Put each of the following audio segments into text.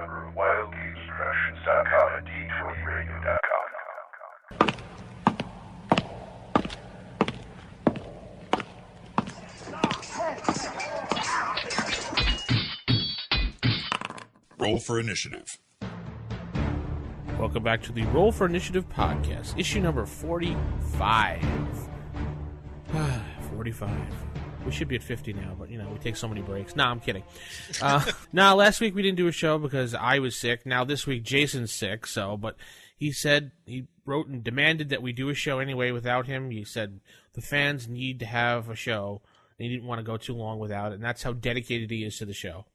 member of WildGamesProductions.com and D20Radio.com. Roll for Initiative. Welcome back to the Roll for Initiative podcast, issue number 45. 45. We should be at 50 now, but, we take so many breaks. Nah, I'm kidding. Last week we didn't do a show because I was sick. Now this week Jason's sick, but he said, he wrote and demanded that we do a show anyway without him. He said the fans need to have a show, and he didn't want to go too long without it, and that's how dedicated he is to the show.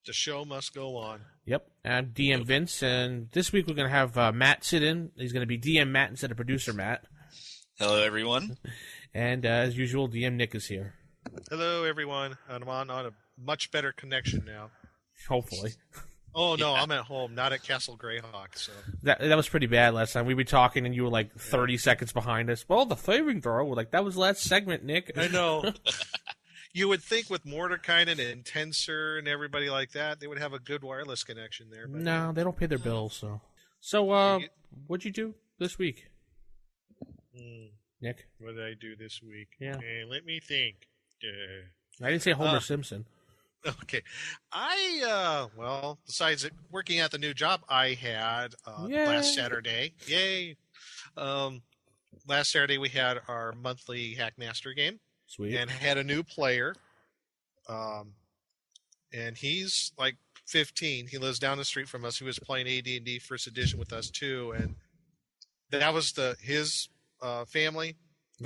The show must go on. Yep. I'm DM Vince, and this week we're going to have Matt sit in. He's going to be DM Matt instead of producer Matt. Hello, everyone. And as usual, DM Nick is here. Hello, everyone. I'm on a much better connection now. Hopefully. Oh, no, I'm at home, not at Castle Greyhawk. So That was pretty bad last time. We were talking, and you were like 30 seconds behind us. Well, the saving throw, we're like, that was last segment, Nick. I know. You would think with Mordekainen and Tensor and everybody like that, they would have a good wireless connection there. But no, they don't pay their bills, So, what'd you do this week, Nick? What did I do this week? Yeah. Let me think. I didn't say Homer Simpson. Okay. Besides working at the new job I had last Saturday. Yay. Last Saturday we had our monthly Hackmaster game. Sweet. And had a new player. And he's like 15. He lives down the street from us. He was playing AD&D First Edition with us too. And that was his family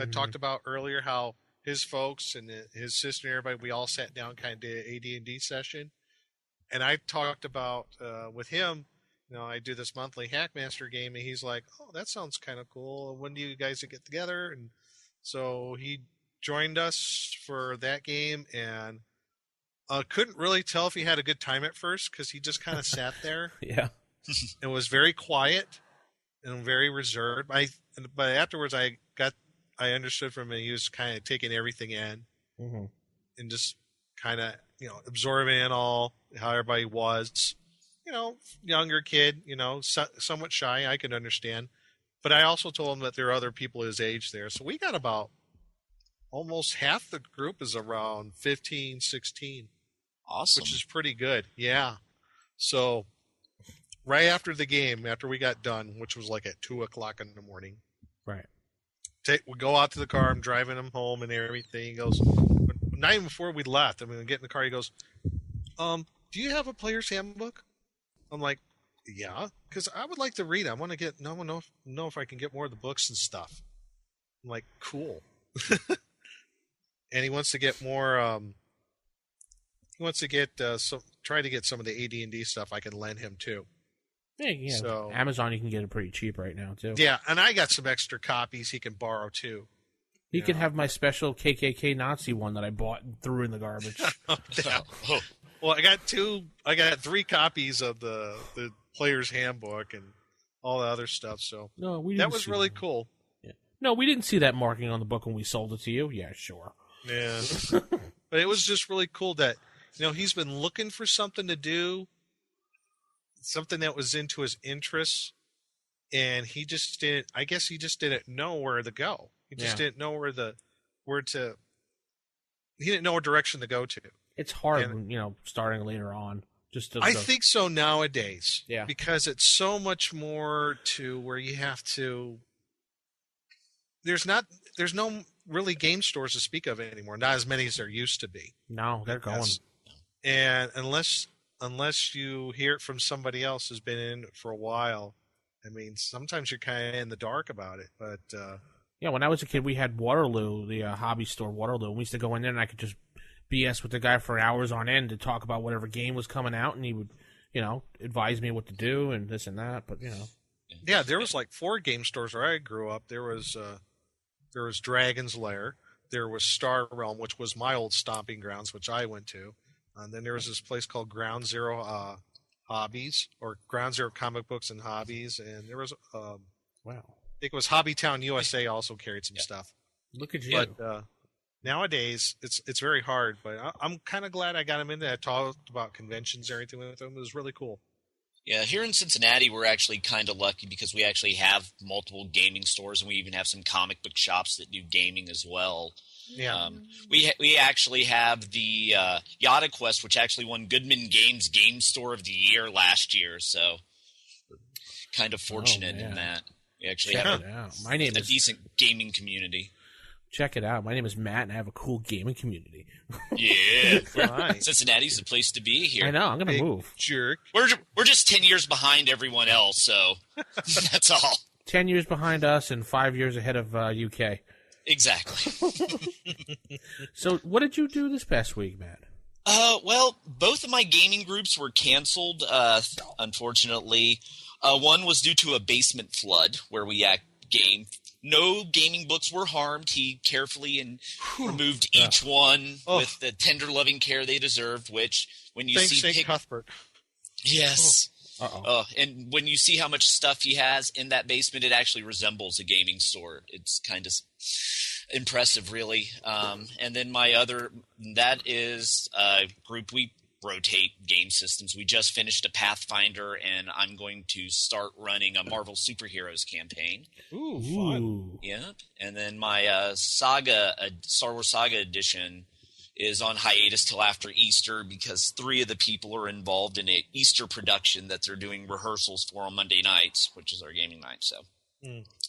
I talked about earlier, how his folks and his sister and everybody, we all sat down, kind of did an AD&D session. And I talked about with him, I do this monthly Hackmaster game, and he's like, oh, that sounds kind of cool. When do you guys get together? And so he joined us for that game, and couldn't really tell if he had a good time at first because he just kind of sat there. Yeah. And was very quiet and very reserved. But afterwards, I understood from him he was kind of taking everything in and just kind of, absorbing it all, how everybody was. Younger kid, somewhat shy, I can understand. But I also told him that there are other people his age there. So we got about almost half the group is around 15, 16. Awesome. Which is pretty good. Yeah. So right after the game, after we got done, which was like at 2:00 in the morning. Right. We go out to the car. I'm driving him home and everything. He goes, not even before we left, get in the car. He goes, do you have a player's handbook? I'm like, yeah, because I would like to read it. I want to know if I can get more of the books and stuff. I'm like, cool. And he wants to get more. He wants to get try to get some of the AD&D stuff I can lend him too. Yeah. So, Amazon, you can get it pretty cheap right now too. Yeah, and I got some extra copies he can borrow too. He can have my special KKK Nazi one that I bought and threw in the garbage. Well, I got 3 copies of the player's handbook and all the other stuff. So that was really cool. Yeah. No, we didn't see that marking on the book when we sold it to you. Yeah, sure. Yeah, but it was just really cool that he's been looking for something to do, something that was into his interests, and he just didn't. I guess he just didn't know where to go. He just didn't know he didn't know what direction to go to. It's hard, starting later on. I think so nowadays. Yeah. Because it's so much more to where you have to. There's no really game stores to speak of anymore. Not as many as there used to be. No, they're going. And unless you hear it from somebody else who's been in it for a while, sometimes you're kind of in the dark about it. But yeah, when I was a kid, we had Waterloo, the hobby store Waterloo, and we used to go in there, and I could just BS with the guy for hours on end to talk about whatever game was coming out, and he would, advise me what to do and this and that. But yeah, there was like 4 game stores where I grew up. There was Dragon's Lair, there was Star Realm, which was my old stomping grounds, which I went to, and then there was this place called Ground Zero Hobbies or Ground Zero Comic Books and Hobbies, and there was wow, I think it was Hobbytown USA also carried some stuff. Look at you. But nowadays, it's very hard, but I'm kind of glad I got him in there. I talked about conventions and everything with him. It was really cool. Yeah, here in Cincinnati, we're actually kind of lucky because we actually have multiple gaming stores, and we even have some comic book shops that do gaming as well. Yeah. We actually have the Yada Quest, which actually won Goodman Games Game Store of the Year last year, so we're kind of fortunate in that. We actually have My name a is decent gaming community. Check it out. My name is Matt, and I have a cool gaming community. Yeah. Nice. Cincinnati's the place to be here. I know. I'm gonna Big move. jerk. We're just 10 years behind everyone else, so that's all. 10 years behind us and 5 years ahead of UK. Exactly. So, what did you do this past week, Matt? Well, both of my gaming groups were canceled, unfortunately. One was due to a basement flood where we gamed. No gaming books were harmed. He carefully removed each one with the tender, loving care they deserved, which when you Thanks, see St. Cuthbert. Yes. Uh-oh. And when you see how much stuff he has in that basement, it actually resembles a gaming store. It's kind of impressive, really. And then that is a group we rotate game systems. We just finished a Pathfinder, and I'm going to start running a Marvel Superheroes campaign. Ooh, fun. Ooh. Yep. And then my Star Wars Saga edition is on hiatus till after Easter because 3 of the people are involved in an Easter production that they're doing rehearsals for on Monday nights, which is our gaming night. So,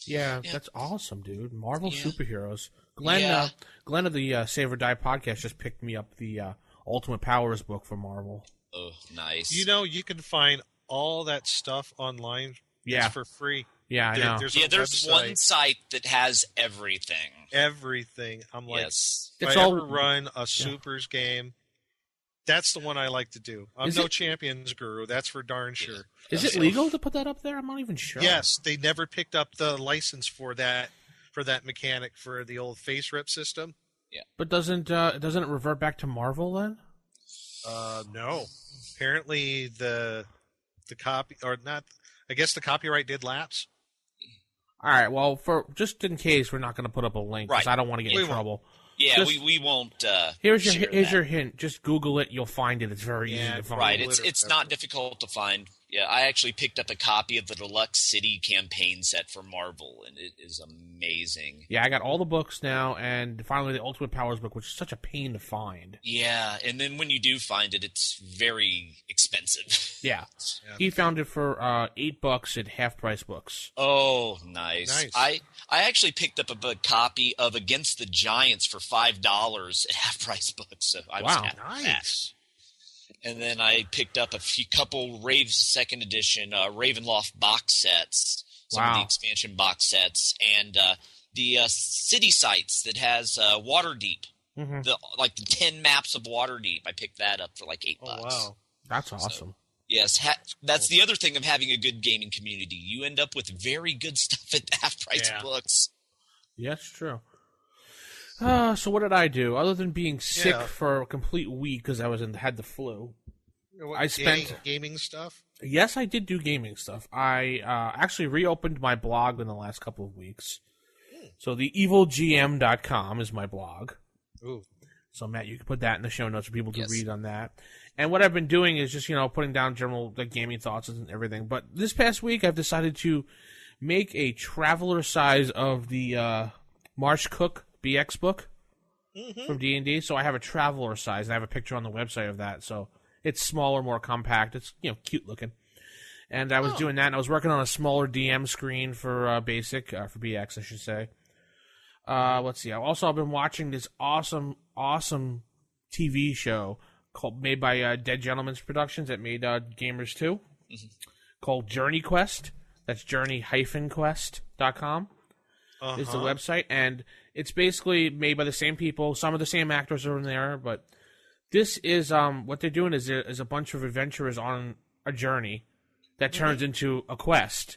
Yeah, that's awesome, dude. Marvel Yeah. Superheroes. Glenn of the Save or Die podcast just picked me up the Ultimate Powers book for Marvel. oh, nice. You know, you can find all that stuff online Yeah. just for free. Yeah, I know. There's There's a one website, site that has everything. everything. I'm like, Yes. if It's I all- ever run a Supers game, that's the one I like to do. I'm Is no it- Champions guru, that's for darn sure. Is it legal to put that up there? I'm not even sure. Yes, they never picked up the license for that mechanic for the old face rip system. But doesn't it revert back to Marvel then? No. Apparently the copy or not. I guess the copyright did lapse. All right. Well, for just in case, we're not going to put up a link because Right. I don't want to get We in won't. trouble. Yeah, Just- we won't. Here's share your that. hint. Just Google it. You'll find it. It's very easy Yeah, to find. Right, Google it or it's whatever. not difficult to find. Yeah, I actually picked up a copy of the Deluxe City campaign set for Marvel, and it is amazing. Yeah, I got all the books now, and finally the Ultimate Powers book, which is such a pain to find. Yeah, and then when you do find it, it's very expensive. Yeah. Yeah. He found it for $8 at Half Price Books. Oh, nice. Nice. I actually picked up a copy of Against the Giants for $5 at Half Price Books. So I was Wow. happy with that. Nice. And then I picked up a couple second edition Ravenloft box sets, some of the Wow. expansion box sets, and the city sites that has Waterdeep. Mhm. The 10 maps of Waterdeep. I picked that up for like $8. Oh wow. That's awesome. Yes, that's the other thing of having a good gaming community. You end up with very good stuff at Half Price Yeah. Books. Yeah, it's true. So what did I do other than being sick Yeah. for a complete week because I had the flu? What, I spent- gaming stuff. Yes, I did do gaming stuff. I actually reopened my blog in the last couple of weeks. So the evilgm.com is my blog. Ooh. So Matt, you can put that in the show notes for people to Yes. read on that. And what I've been doing is just, putting down general gaming thoughts and everything. But this past week, I've decided to make a traveler size of the Marsh Cook BX book from D&D. So I have a traveler size, and I have a picture on the website of that. So it's smaller, more compact. It's cute looking. And I was doing that, and I was working on a smaller DM screen for Basic, for BX, I should say. Let's see. I've been watching this awesome TV show made by Dead Gentlemen's Productions that made Gamers 2, called Journey Quest. That's journey-quest.com is the website, and it's basically made by the same people. Some of the same actors are in there, but this is what they're doing is a bunch of adventurers on a journey that turns into a quest.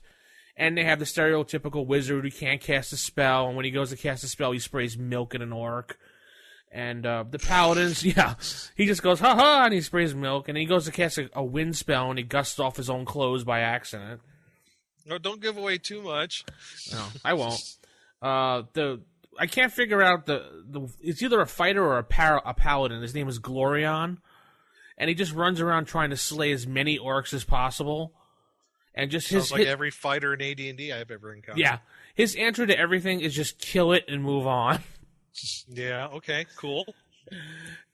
And they have the stereotypical wizard who can't cast a spell, and when he goes to cast a spell, he sprays milk at an orc. And the paladins, he just goes, ha-ha, and he sprays milk, and he goes to cast a wind spell, and he gusts off his own clothes by accident. No, don't give away too much. No, I won't. I can't figure out it's either a fighter or a paladin. His name is Glorion, and he just runs around trying to slay as many orcs as possible. And just Sounds like every fighter in AD&D I've ever encountered. yeah, his answer to everything is just kill it and move on. Yeah. Okay. Cool.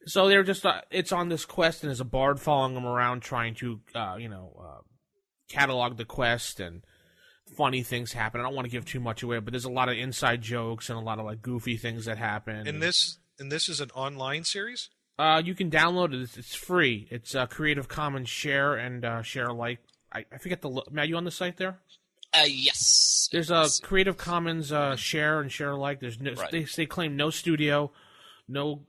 So they're just it's on this quest, and there's a bard following them around trying to catalog the quest, and funny things happen. I don't want to give too much away, but there's a lot of inside jokes and a lot of like goofy things that happen. And this is an online series? You can download it. It's free. It's Creative Commons share and share alike. I forget the. Are you on the site there? Yes. There's a Creative Commons share and share alike. There's no. Right. They claim no studio, no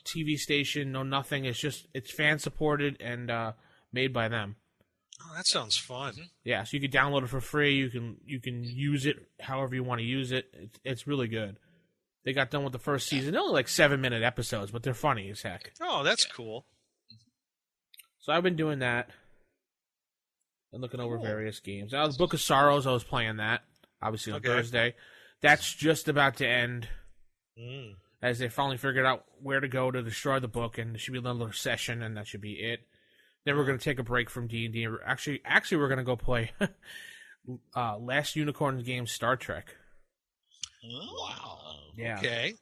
TV station, no nothing. It's fan supported and made by them. Oh, that sounds fun. Yeah, so you can download it for free. You can use it however you want to use it. It's really good. They got done with the first season. They're only like 7-minute episodes, but they're funny as heck. Oh, that's cool. So I've been doing that and looking over various games. Now, the Book of Sorrows, I was playing that, obviously, on Thursday. That's just about to end as they finally figured out where to go to destroy the book, and there should be another session, and that should be it. Then we're going to take a break from D&D. Actually, we're going to go play Last Unicorn game Star Trek. Wow. Yeah. Okay.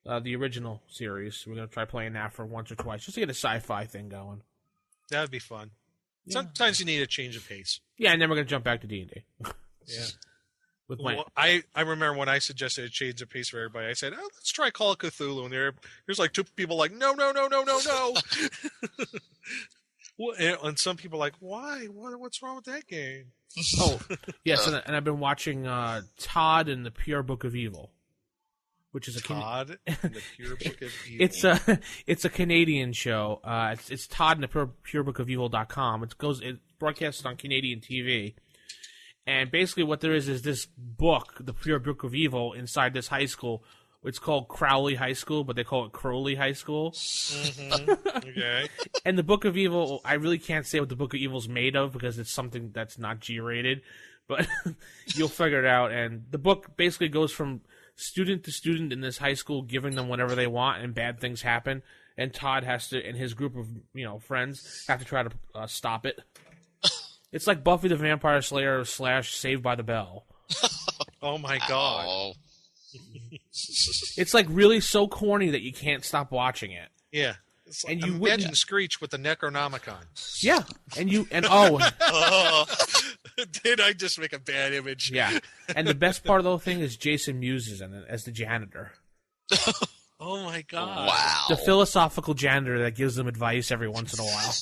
The original series. We're going to try playing that for once or twice, just to get a sci-fi thing going. That would be fun. Yeah. Sometimes you need a change of pace. Yeah, and then we're going to jump back to D&D. Yeah. Well, I remember when I suggested a change of pace for everybody, I said, let's try Call of Cthulhu. And there's like two people like, no. And some people are like, why? What's wrong with that game? Oh, yes, and I've been watching Todd and the Pure Book of Evil, which is Todd and the Pure Book of Evil. It's a Canadian show. It's Todd and the PureBookOfEvil.com. It broadcasts on Canadian TV, and basically what there is this book, the Pure Book of Evil, inside this high school. It's called Crowley High School, but they call it Crowley High School. Mm-hmm. Okay. And the Book of Evil, I really can't say what the Book of Evil is made of because it's something that's not G-rated, but you'll figure it out. And the book basically goes from student to student in this high school, giving them whatever they want, and bad things happen. And Todd has to, and his group of friends have to try to stop it. It's like Buffy the Vampire Slayer / Saved by the Bell. Oh my God. Oh. It's like really so corny that you can't stop watching it. Yeah. It's like, And you imagine wouldn't- Screech with the Necronomicon. Yeah, Did I just make a bad image? yeah. And the best part of the whole thing is Jason Mewes is in it as the janitor, Oh my God. Wow. the philosophical janitor that gives them advice every once in a while.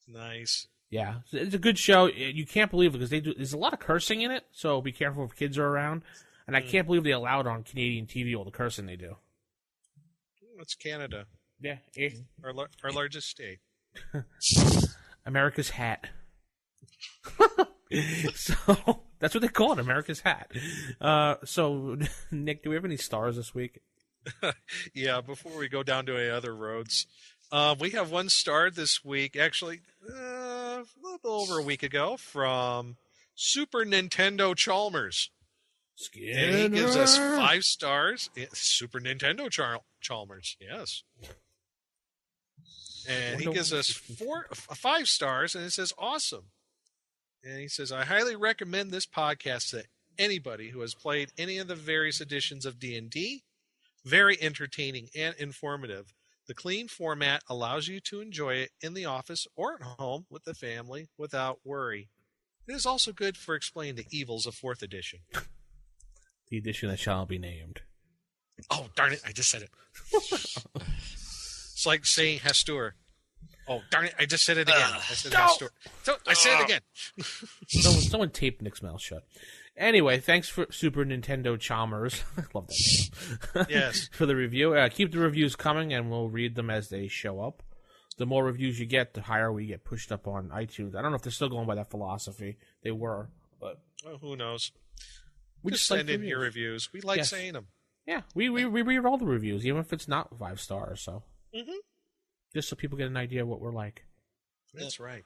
Nice. Yeah, it's a good show. You can't believe it because there's a lot of cursing in it, so be careful if kids are around. And I can't believe they allowed on Canadian TV all the cursing they do. It's Canada, Yeah, our largest state. America's hat. So that's what they call it, America's hat. So Nick, do we have any stars this week? Yeah, before we go down to any other roads, we have one star this week, actually a little over a week ago, from Super Nintendo Chalmers. And he gives us 5 stars. Super Nintendo Chalmers, yes. And he gives us 5 stars, and it says awesome. And he says, I highly recommend this podcast to anybody who has played any of the various editions of D&D. Very entertaining and informative. The clean format allows you to enjoy it in the office or at home with the family without worry. It is also good for explaining the evils of 4th edition. The edition that shall be named. Oh, darn it, I just said it. It's like saying Hastur. Oh, darn it, I just said it again. I said Hastur. So, I said it again. Someone taped Nick's mouth shut. Anyway, thanks for Super Nintendo Chalmers. I love that name. Yes. For the review. Keep the reviews coming, and we'll read them as they show up. The more reviews you get, the higher we get pushed up on iTunes. I don't know if they're still going by that philosophy. They were, but Who knows? we Just like send in your reviews. reviews. We like Yes. saying them. Yeah, we read all the reviews, even if it's not 5 stars. So, just so people get an idea of what we're like. That's right.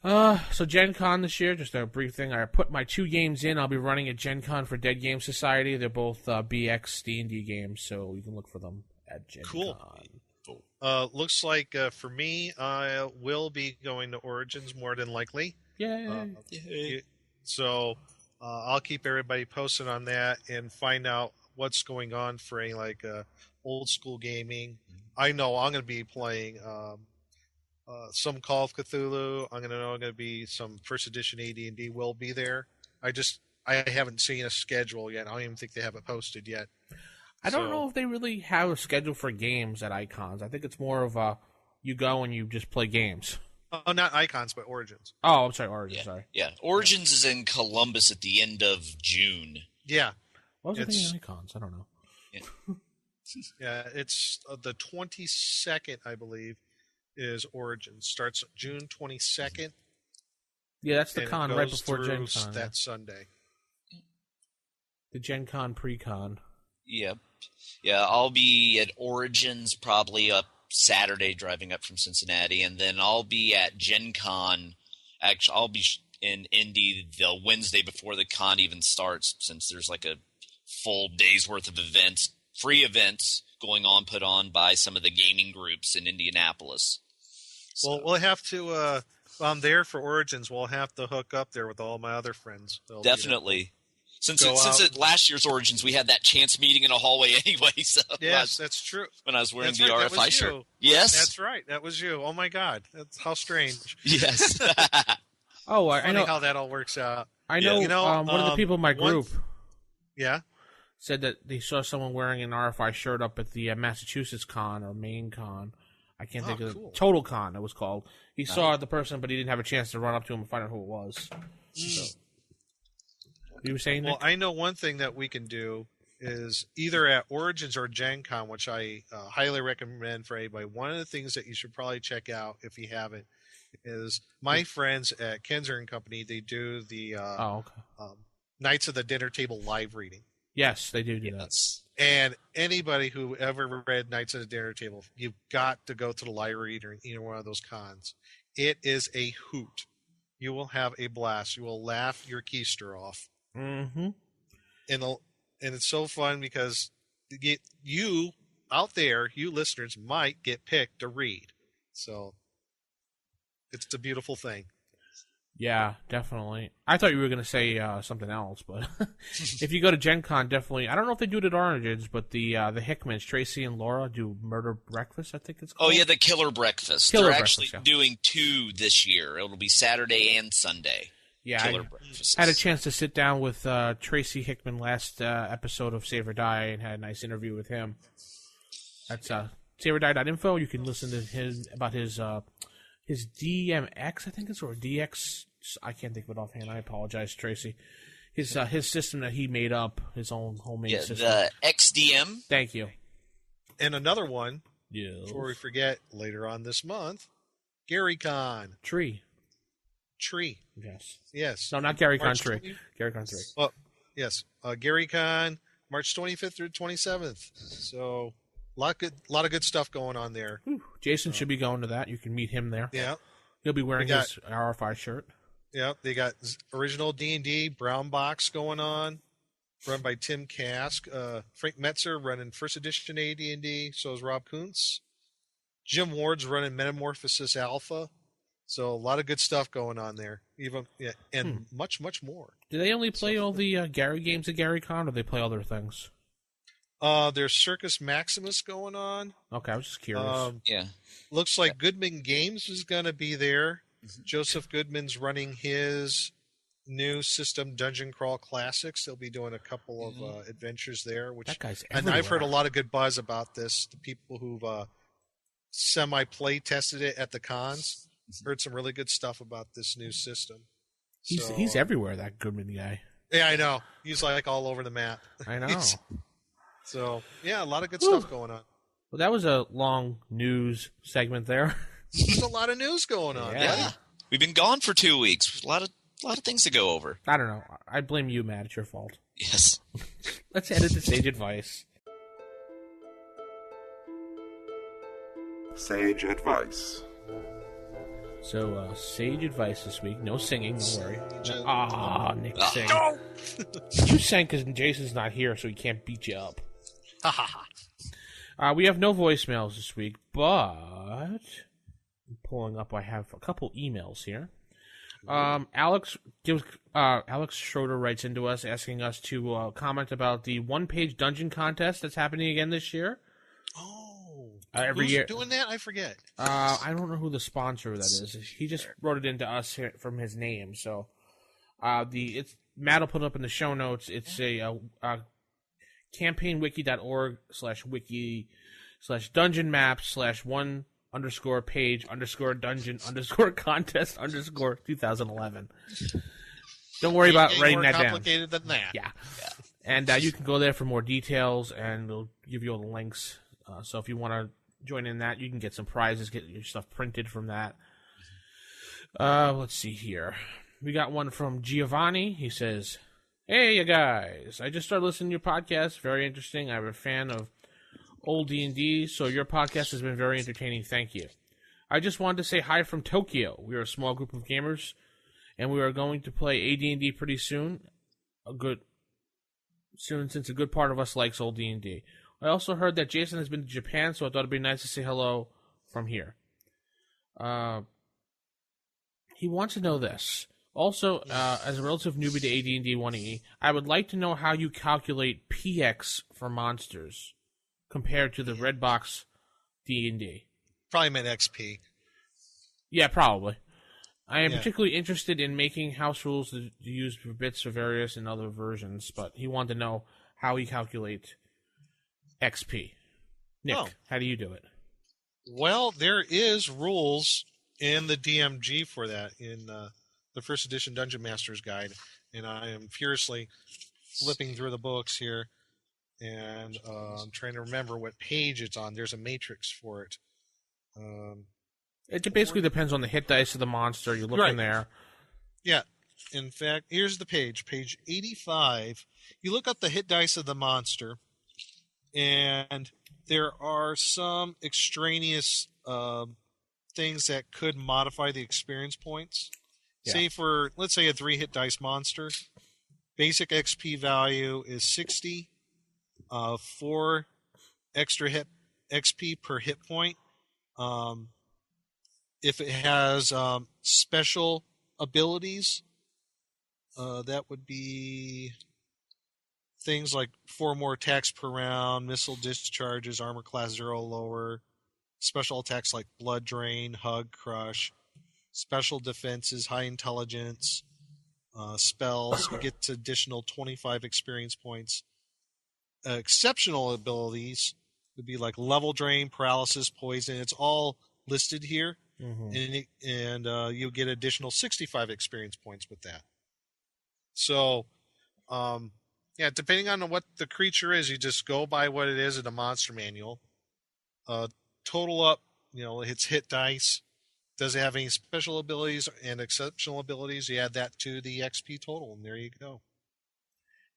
So Gen Con this year, just a brief thing. I put my 2 games in. I'll be running at Gen Con for Dead Game Society. They're both BX D&D games, so you can look for them at Gen Con. Looks like for me, I will be going to Origins more than likely. Yay. So I'll keep everybody posted on that and find out what's going on for any old school gaming. I know I'm going to be playing some Call of Cthulhu. I'm going to be some first edition AD&D will be there. I haven't seen a schedule yet. I don't even think they have it posted yet. I don't know if they really have a schedule for games at Icons. I think it's more of you go and you just play games. Oh, not Icons, but Origins. Oh, I'm sorry, Origins. Sorry. Yeah, Origins is in Columbus at the end of June. Yeah. What was I thinking Icons? I don't know. Yeah, Yeah, it's the 22nd, I believe, is Origins. Starts June 22nd. Yeah, that's the and con it right goes before Gen through Con. that Sunday. The Gen Con pre-con. Yep. Yeah, I'll be at Origins probably up Saturday driving up from Cincinnati, and then I'll be at Gen Con. Actually, I'll be in Indy the Wednesday before the con even starts, since there's like a full day's worth of events, free events going on, put on by some of the gaming groups in Indianapolis. So, Well, we'll have to. I'm there for Origins. We'll have to hook up there with all my other friends. They'll be there. definitely. Since Go out. at last year's Origins, we had that chance meeting in a hallway anyway. So Yes, that's true. when I was wearing That's the right, that RFI was shirt. you. Yes. That's right. That was you. Oh my God, that's how strange. Yes. Oh, I Funny know. how that all works out. I know. Yeah. You know, One of the people in my one- group Yeah. said that they saw someone wearing an RFI shirt up at the Massachusetts Con or Maine Con. I can't think of cool. it. Total Con, it was called. He saw the person, but he didn't have a chance to run up to him and find out who it was. So. You were saying, Well, Nick? I know one thing that we can do is either at Origins or Gen Con, which I highly recommend for anybody. One of the things that you should probably check out if you haven't is my friends at Kenzer and Company. They do the Oh, okay. Knights of the Dinner Table live reading. Yes, they do that. Yes. And anybody who ever read Knights of the Dinner Table, you've got to go to the live reader in either one of those cons. It is a hoot. You will have a blast. You will laugh your keister off. Mm-hmm. And it's so fun because you out there, you listeners, might get picked to read. So it's a beautiful thing. Yeah, definitely. I thought you were going to say something else, but if you go to Gen Con, definitely. I don't know if they do it at Origins, but the Hickmans, Tracy and Laura, do Murder Breakfast, I think it's called. Oh, yeah, the Killer Breakfast. Killer They're Breakfast, actually yeah. doing 2 this year. It'll be Saturday and Sunday. Yeah, Killer I Breakfast. had a chance to sit down with Tracy Hickman last episode of Save or Die and had a nice interview with him. That's saveordie.info. You can listen to his DMX, I think it's, or DX. I can't think of it offhand. I apologize, Tracy. His system that he made up, his own homemade Yeah, system. the XDM. Thank you. And another one, Yeah. before we forget, later on this month, GaryCon. Tree. Yes. Yes. No, not Gary Con March Tree. 20 Gary Con 3. Well, yes. GaryCon, March 25th through 27th. So a lot of good stuff going on there. Whew. Jason should be going to that. You can meet him there. Yeah. He'll be wearing We got- his RFI shirt. Yeah, they got original D&D Brown Box going on, run by Tim Kask. Frank Metzer running first edition AD&D. So is Rob Kuntz. Jim Ward's running Metamorphosis Alpha. So a lot of good stuff going on there. And much more. Do they only play all the Gary games at Gary Con, or do they play other things? There's Circus Maximus going on. Okay, I was just curious. Yeah. Looks like Goodman Games is going to be there. Joseph Goodman's running his new system, Dungeon Crawl Classics. They'll be doing a couple of adventures there. That guy's And everywhere. I've heard a lot of good buzz about this. The people who've semi-play tested it at the cons heard some really good stuff about this new system. He's everywhere, that Goodman guy. Yeah, I know. He's like all over the map. I know. So, yeah, a lot of good stuff going on. Well, that was a long news segment there. There's a lot of news going on. Yeah. Yeah. We've been gone for 2 weeks. A lot of things to go over. I don't know. I blame you, Matt. It's your fault. Yes. Let's edit the sage advice. Sage advice. So, sage advice this week. No singing, don't worry. Sage- Nick sang. You sang because Jason's not here, so he can't beat you up. We have no voicemails this week, but I'm pulling up. I have a couple emails here. Alex Schroeder writes into us asking us to comment about the one-page dungeon contest that's happening again this year. Oh, every who's year doing that? I forget. I don't know who the sponsor of that is. He just wrote it into us here from his name. So, Matt will put it up in the show notes. It's a campaignwiki.org/wiki/dungeon-map/1_page_dungeon_contest_2011. Don't worry about writing that down. Complicated than that. Yeah. And you can go there for more details, and it'll give you all the links. So if you want to join in that, you can get some prizes, get your stuff printed from that. Let's see here. We got one from Giovanni. He says, "Hey, you guys. I just started listening to your podcast. Very interesting. I'm a fan of old D&D, so your podcast has been very entertaining. Thank you. I just wanted to say hi from Tokyo. We are a small group of gamers, and we are going to play AD&D pretty soon. Since a good part of us likes old D&D. I also heard that Jason has been to Japan, so I thought it'd be nice to say hello from here. He wants to know this. Also, as a relative newbie to AD&D 1E, I would like to know how you calculate PX for monsters compared to the red box D&D. Probably meant XP. Yeah, probably. I am particularly interested in making house rules to use for bits for various and other versions, but he wanted to know how he calculate XP. Nick, how do you do it? Well, there is rules in the DMG for that in the first edition Dungeon Master's Guide, and I am furiously flipping through the books here, and I'm trying to remember what page it's on. There's a matrix for it. It basically depends on the hit dice of the monster. You look in there. Yeah. In fact, here's the page 85. You look up the hit dice of the monster, and there are some extraneous things that could modify the experience points. Yeah. Let's say a 3 hit dice monster. Basic XP value is 60. 4 extra hit XP per hit point. If it has special abilities, that would be things like 4 more attacks per round, missile discharges, armor class 0 lower, special attacks like blood drain, hug, crush, special defenses, high intelligence, spells. You get additional 25 experience points. Exceptional abilities would be like level drain, paralysis, poison. It's all listed here. Mm-hmm. And you'll get additional 65 experience points with that. So, depending on what the creature is, you just go by what it is in the monster manual. Total up, its hit dice. Does it have any special abilities and exceptional abilities? You add that to the XP total, and there you go.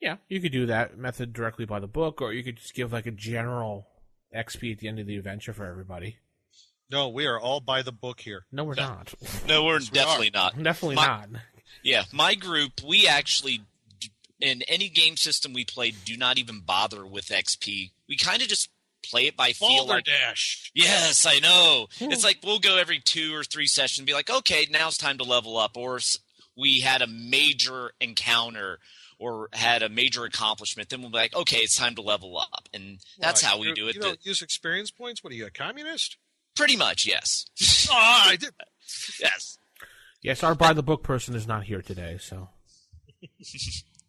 Yeah, you could do that method directly by the book, or you could just give like a general XP at the end of the adventure for everybody. No, we are all by the book here. No, we're not. No, we're definitely not. Definitely not. Yeah, my group, we actually, in any game system we play, do not even bother with XP. We kind of just play it by feel. Balderdash. Yes, I know. It's like we'll go every 2 or 3 sessions and be like, okay, now it's time to level up. Or we had a major encounter or had a major accomplishment. Then we'll be like, okay, it's time to level up. And that's how we do it. You don't use experience points? What are you, a communist? Pretty much, yes. I did. Yes. Yes, our by the book person is not here today, so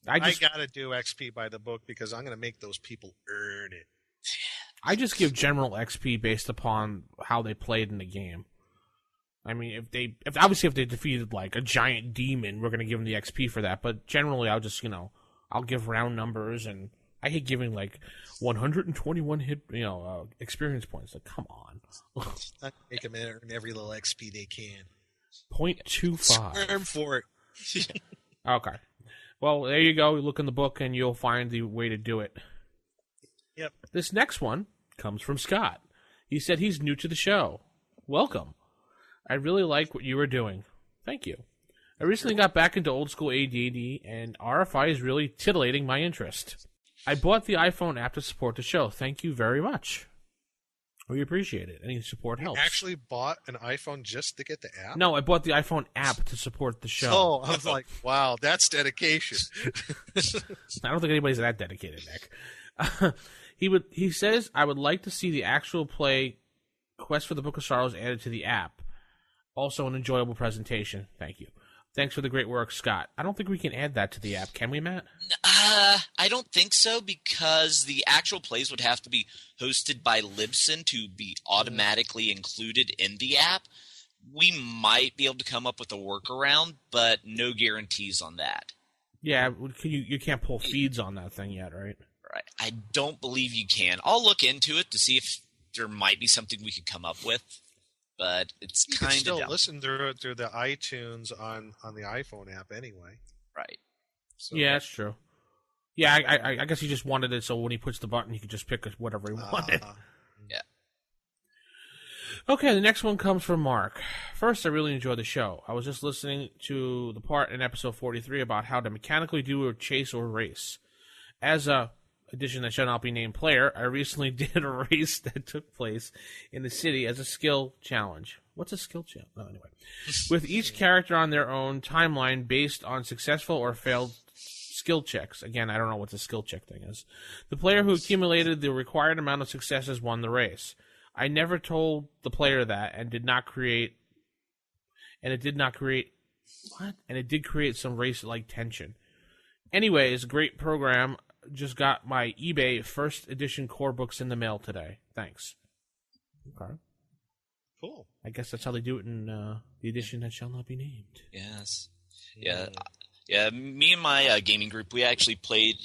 I gotta do XP by the book because I'm gonna make those people earn it. I just give general XP based upon how they played in the game. I mean, if they defeated like a giant demon, we're gonna give them the XP for that. But generally, I'll just I'll give round numbers, and I hate giving like 121 hit experience points. Like, come on. Make them earn every little XP they can. 0.25. Earn for it. Okay. Well, there you go. Look in the book, and you'll find the way to do it. Yep. This next one comes from Scott. He said he's new to the show. Welcome. I really like what you are doing. Thank you. I recently got back into old school AD&D, and RFI is really titillating my interest. I bought the iPhone app to support the show. Thank you very much. We appreciate it. Any support You helps. actually bought an iPhone just to get the app? No, I bought the iPhone app to support the show. Oh, I was like, wow, that's dedication. I don't think anybody's that dedicated, Nick. He says, I would like to see the actual play Quest for the Book of Sorrows added to the app. Also an enjoyable presentation. Thank you. Thanks for the great work, Scott. I don't think we can add that to the app. Can we, Matt? I don't think so, because the actual plays would have to be hosted by Libsyn to be automatically included in the app. We might be able to come up with a workaround, but no guarantees on that. Yeah, you can't pull feeds on that thing yet, right? Right. I don't believe you can. I'll look into it to see if there might be something we could come up with, but it's You can kind still of listen through the iTunes on the iPhone app anyway. right. So, Yeah, that's true. Yeah, I guess he just wanted it so when he puts the button, he could just pick whatever he wanted. Yeah. Okay, the next one comes from Mark. First, I really enjoyed the show. I was just listening to the part in episode 43 about how to mechanically do a chase or race. As a edition that shall not be named player, I recently did a race that took place in the city as a skill challenge. What's a skill challenge? Oh, anyway. With each character on their own timeline based on successful or failed skill checks. Again, I don't know what the skill check thing is. The player who accumulated the required amount of successes won the race. I never told the player that and it did create some race-like tension. Anyways, great program. Just got my eBay first edition core books in the mail today. Thanks. Okay. Cool. I guess that's how they do it in the edition that shall not be named. Yes. Yeah. Yeah, me and my gaming group, we actually played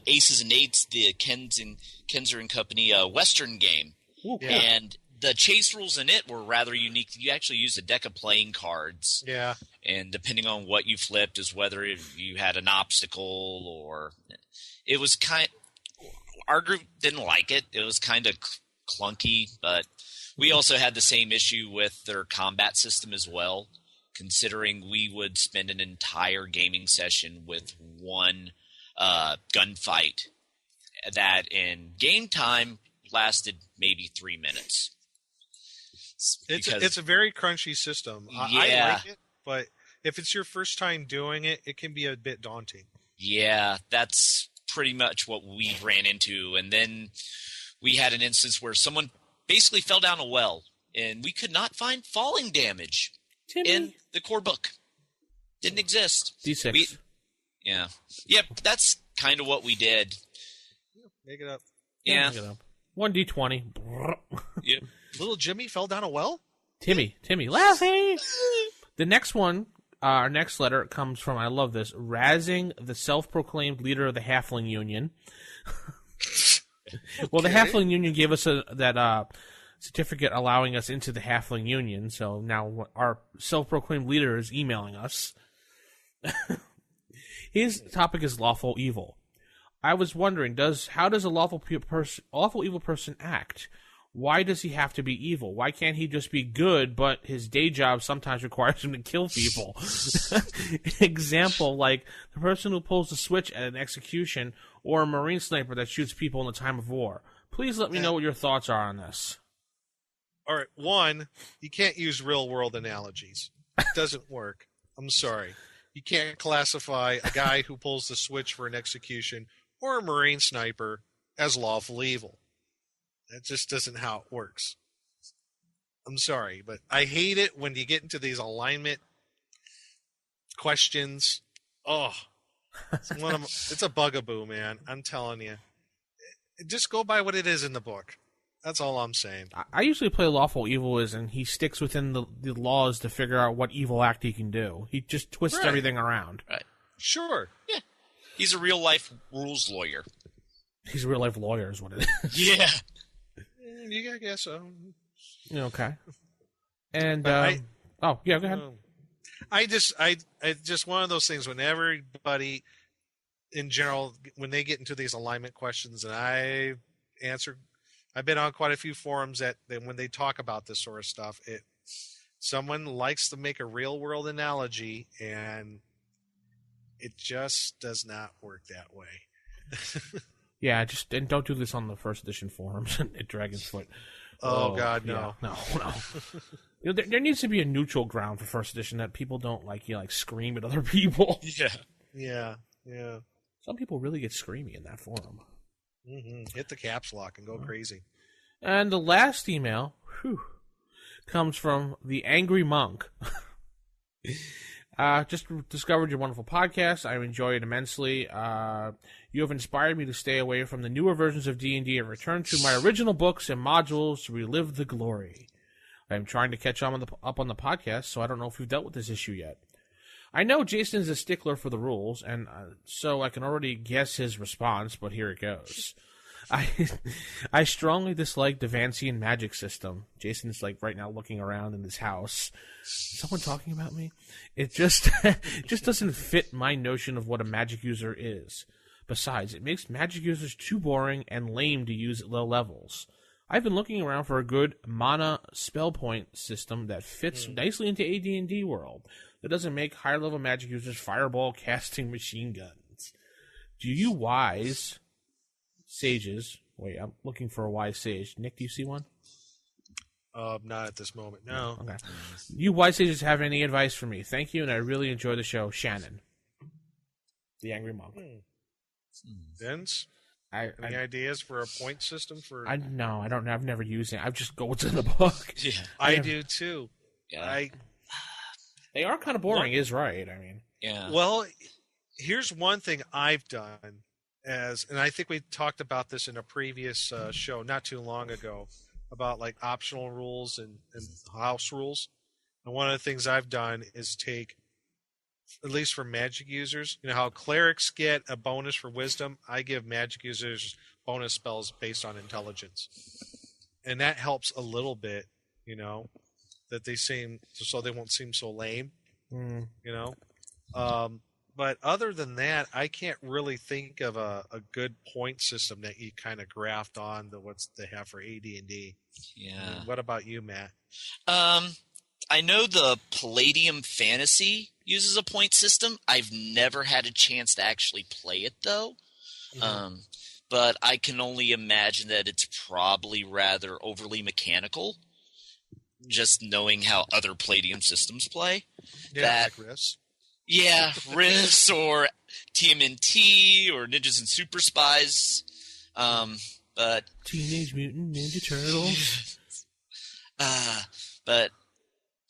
Aces and Eights, the Kenzer and Company Western game. Ooh, Yeah. And the chase rules in it were rather unique. You actually used a deck of playing cards. Yeah. And depending on what you flipped is whether you had an obstacle or it was our group didn't like it. It was kind of clunky, but we also had the same issue with their combat system as well, considering we would spend an entire gaming session with one gunfight that in game time lasted maybe 3 minutes. It's a very crunchy system. I Yeah. like it, but if it's your first time doing it, it can be a bit daunting. Yeah, that's pretty much what we ran into. And then we had an instance where someone basically fell down a well, and we could not find falling damage in the core book. Didn't exist. D6. Yeah. Yep, that's kind of what we did. Make it up. Yeah. Look it up. 1d20. Yep. Little Jimmy fell down a well? Timmy, laughing. The next one, our next letter comes from, I love this, razzing the self-proclaimed leader of the Halfling Union. Well, the Halfling Union gave us that certificate allowing us into the Halfling Union, so now our self-proclaimed leader is emailing us. His topic is lawful evil. I was wondering, how does a lawful evil person act? Why does he have to be evil? Why can't he just be good, but his day job sometimes requires him to kill people? Example, like the person who pulls the switch at an execution, or a Marine sniper that shoots people in the time of war. Please let me know what your thoughts are on this. All right. One, you can't use real-world analogies. It doesn't work. I'm sorry. You can't classify a guy who pulls the switch for an execution or a Marine sniper as lawful evil. That just isn't how it works. I'm sorry, but I hate it when you get into these alignment questions. Oh, it's a bugaboo, man. I'm telling you. Just go by what it is in the book. That's all I'm saying. I usually play lawful evil is, and he sticks within the laws to figure out what evil act he can do. He just twists everything around. Right. Sure. Yeah. He's a real-life rules lawyer. He's a real-life lawyer is what it is. Yeah. I guess so. Okay. And, But go ahead. I just one of those things when everybody in general, when they get into these alignment questions, and I've been on quite a few forums that when they talk about this sort of stuff, someone likes to make a real world analogy, and it just does not work that way. Yeah, and don't do this on the first edition forums at Dragon's Foot. Oh, God, no. Yeah, no. There needs to be a neutral ground for first edition that people don't like scream at other people. Yeah. Some people really get screamy in that forum. Mm-hmm. Hit the caps lock and go crazy. And the last email comes from the Angry Monk. Just discovered your wonderful podcast. I enjoy it immensely. You have inspired me to stay away from the newer versions of D&D and return to my original books and modules to relive the glory. I am trying to catch up on the podcast, so I don't know if you've dealt with this issue yet. I know Jason is a stickler for the rules, and so I can already guess his response, but here it goes. I strongly dislike the Vancian magic system. Jason's right now looking around in his house. Is someone talking about me? It just doesn't fit my notion of what a magic user is. Besides, it makes magic users too boring and lame to use at low levels. I've been looking around for a good mana spell point system that fits nicely into AD&D world, that doesn't make higher level magic users fireball casting machine guns. Do you wise sages? Wait, I'm looking for a wise sage. Nick, do you see one? Not at this moment. No. Okay. You wise sages have any advice for me? Thank you, and I really enjoy the show. Shannon, the Angry Monk. Vince, any ideas for a point system for? No, I don't know. I've never used it. I just go what's in the book. Yeah, I do too. yeah, They are kind of boring. Is right. I mean, yeah. Well, here's one thing I've done, and I think we talked about this in a previous show not too long ago, about optional rules and house rules. And one of the things I've done is take, at least for magic users, how clerics get a bonus for wisdom, I give magic users bonus spells based on intelligence. And that helps a little bit, that they won't seem so lame, But other than that, I can't really think of a good point system that you kind of graft on to what they have for AD&D. Yeah. What about you, Matt? I know the Palladium Fantasy uses a point system. I've never had a chance to actually play it, though. Mm-hmm. But I can only imagine that it's probably rather overly mechanical, just knowing how other Palladium systems play. Yeah, like Riss. Yeah, Riss or TMNT or Ninjas and Super Spies. But Teenage Mutant Ninja Turtles. But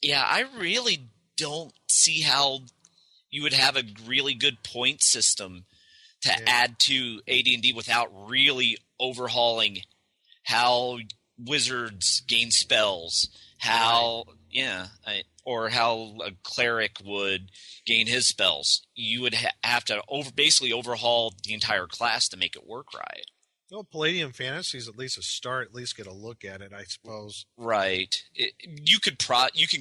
yeah, I really don't see how you would have a really good point system to add to AD&D without really overhauling how wizards gain spells, or how a cleric would gain his spells. You would have to basically overhaul the entire class to make it work right. Well, Palladium Fantasy is at least a start. At least get a look at it, I suppose. Right. You can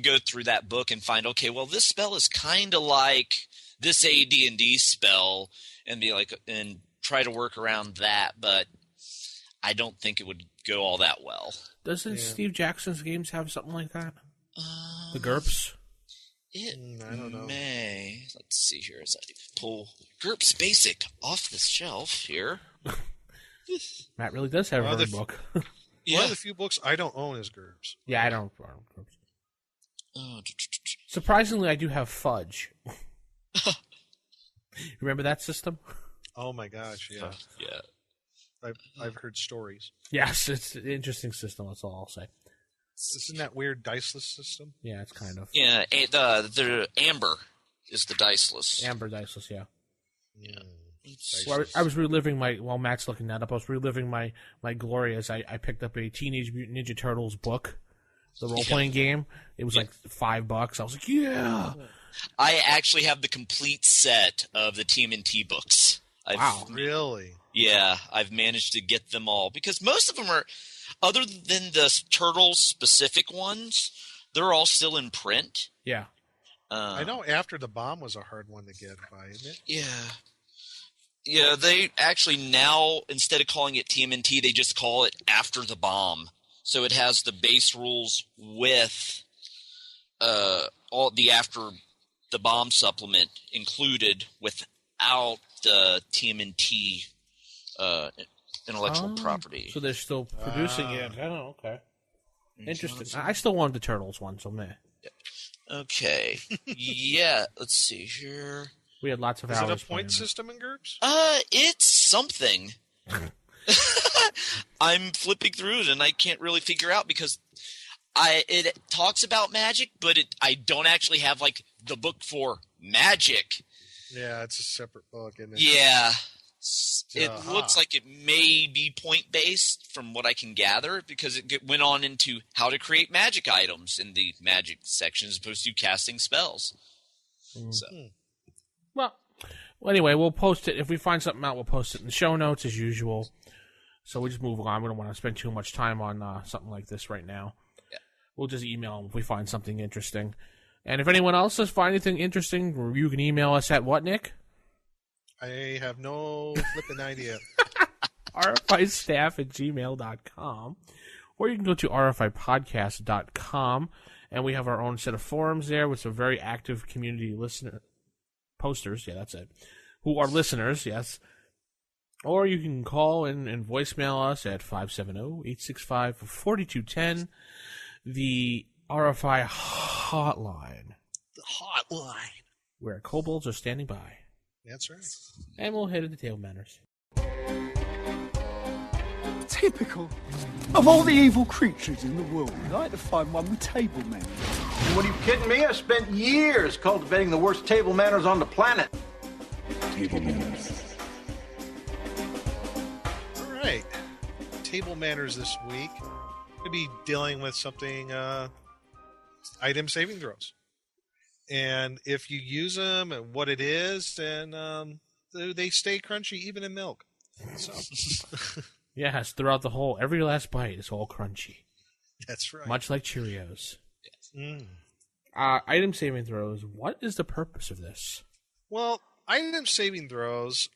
go through that book and find, okay, well, this spell is kind of like this AD&D spell, and and try to work around that. But I don't think it would go all that well. Doesn't Steve Jackson's games have something like that? The GURPS? I don't know. May. Let's see here as I pull GURPS Basic off the shelf here. Matt really does have a book. Yeah. One of the few books I don't own is GURPS. Yeah, I don't GURPS. Surprisingly, I do have Fudge. Remember that system? Oh my gosh, yeah. Yeah. I've heard stories. Yes, it's an interesting system, that's all I'll say. Isn't that weird diceless system? Yeah, it's kind of. Yeah, the Amber is the diceless. Amber Diceless, yeah. Yeah. Well, I was reliving while Matt's looking that up, I was reliving my glory as I picked up a Teenage Mutant Ninja Turtles book, the role-playing game. It was like $5. I was like, yeah! I actually have the complete set of the TMNT books. Wow. Really? Yeah, I've managed to get them all. Because most of them are, other than the Turtles-specific ones, they're all still in print. Yeah. I know After the Bomb was a hard one to get by, isn't it? Yeah. Yeah, they actually now, instead of calling it TMNT, they just call it After the Bomb. So it has the base rules with all the After the Bomb supplement included without the TMNT intellectual property. So they're still producing it. Oh, okay. Interesting. I still wanted the Turtles one, so meh. Okay. Yeah, let's see here. We had lots of Is hours. it a point playing system in GURPS? It's something. I'm flipping through it and I can't really figure out because it talks about magic, but I don't actually have like the book for magic. Yeah, it's a separate book, isn't it? Yeah. It looks like it may be point based from what I can gather because it went on into how to create magic items in the magic section as opposed to casting spells. So. Well, anyway, we'll post it. If we find something out, we'll post it in the show notes as usual. So we just move on. We don't want to spend too much time on something like this right now. Yeah. We'll just email them if we find something interesting. And if anyone else does find anything interesting, you can email us at what, Nick? I have no flipping idea. rfistaff@gmail.com. Or you can go to rfipodcast.com, and we have our own set of forums there with some very active community posters, yeah, that's it, who are listeners, yes. Or you can call and voicemail us at 570-865-4210, the RFI hotline. The hotline. Where kobolds are standing by. That's right. And we'll head into table manners. Typical. Of all the evil creatures in the world, I'd like to find one with table manners. What, are you kidding me? I spent years cultivating the worst table manners on the planet. Table manners. All right. Table manners this week. We'll be dealing with something, item saving throws. And if you use them and what it is, then they stay crunchy even in milk. So. Yes, throughout the whole, every last bite is all crunchy. That's right. Much like Cheerios. Yes. Item saving throws, what is the purpose of this? Well, item saving throws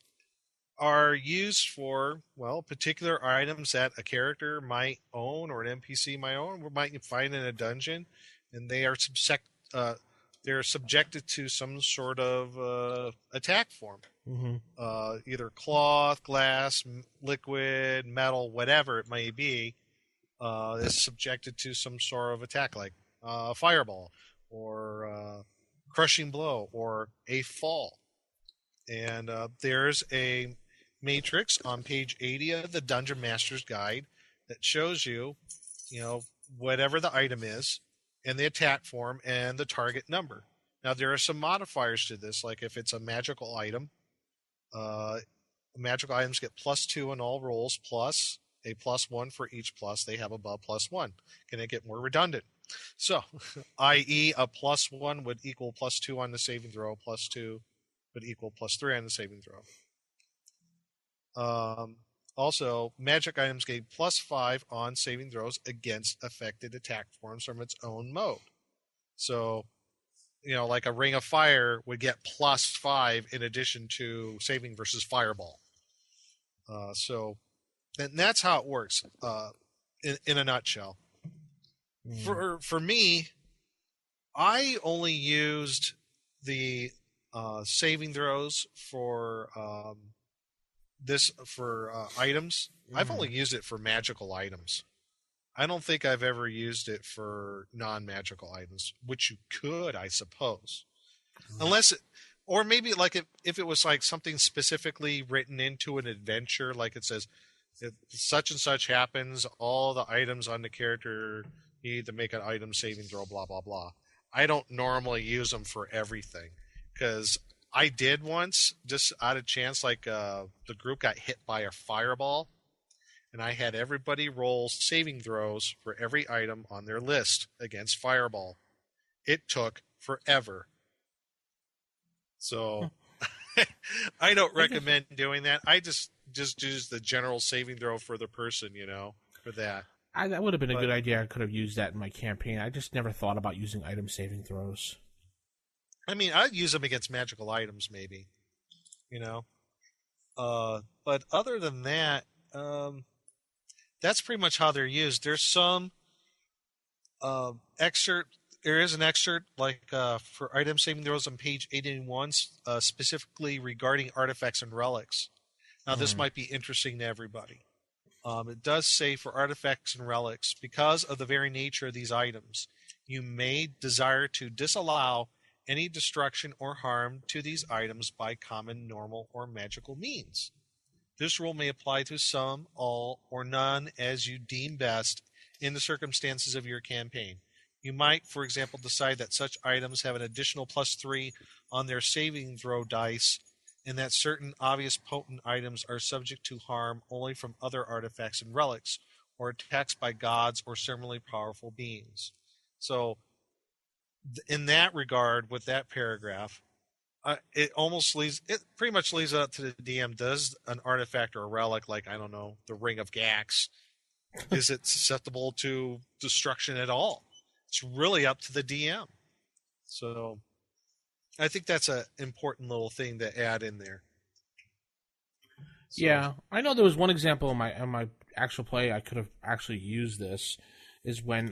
are used for, well, particular items that a character might own or an NPC might own, or might find in a dungeon, and they are they're subjected to some sort of attack form. Mm-hmm. Either cloth, glass, liquid, metal, whatever it may be, is subjected to some sort of attack, like fireball, or crushing blow, or a fall. And there's a matrix on page 80 of the Dungeon Master's Guide that shows you, whatever the item is, and the attack form, and the target number. Now, there are some modifiers to this, like if it's a magical item, magical items get +2 in all rolls, plus a +1 for each plus they have above +1. Can it get more redundant? So, i.e., a +1 would equal +2 on the saving throw, +2 would equal +3 on the saving throw. Also, magic items gain +5 on saving throws against affected attack forms from its own mode. So, like a Ring of Fire would get +5 in addition to saving versus Fireball. So, and that's how it works in a nutshell. For me, I only used the saving throws for items. I've only used it for magical items. I don't think I've ever used it for non-magical items, which you could, I suppose. Unless or maybe like if it was like something specifically written into an adventure, like it says, if such and such happens, all the items on the character need to make an item saving throw, blah, blah, blah. I don't normally use them for everything, because I did once, just out of chance, like the group got hit by a fireball, and I had everybody roll saving throws for every item on their list against fireball. It took forever. So I don't recommend doing that. I just use the general saving throw for the person, for that. That would have been a good idea. I could have used that in my campaign. I just never thought about using item saving throws. I mean, I'd use them against magical items, maybe. But other than that, that's pretty much how they're used. There's some excerpt. There is an excerpt, like for item saving throws on page 881, specifically regarding artifacts and relics. Now, this might be interesting to everybody. it does say for artifacts and relics, because of the very nature of these items, you may desire to disallow any destruction or harm to these items by common, normal, or magical means. This rule may apply to some, all, or none as you deem best in the circumstances of your campaign. You might, for example, decide that such items have an additional +3 on their saving throw dice, and that certain obvious potent items are subject to harm only from other artifacts and relics, or attacks by gods or similarly powerful beings. So, in that regard, with that paragraph, it pretty much leaves it up to the DM. Does an artifact or a relic, like, I don't know, the Ring of Gax, is it susceptible to destruction at all? It's really up to the DM. So, I think that's an important little thing to add in there. So. Yeah, I know there was one example in my actual play I could have actually used this, is when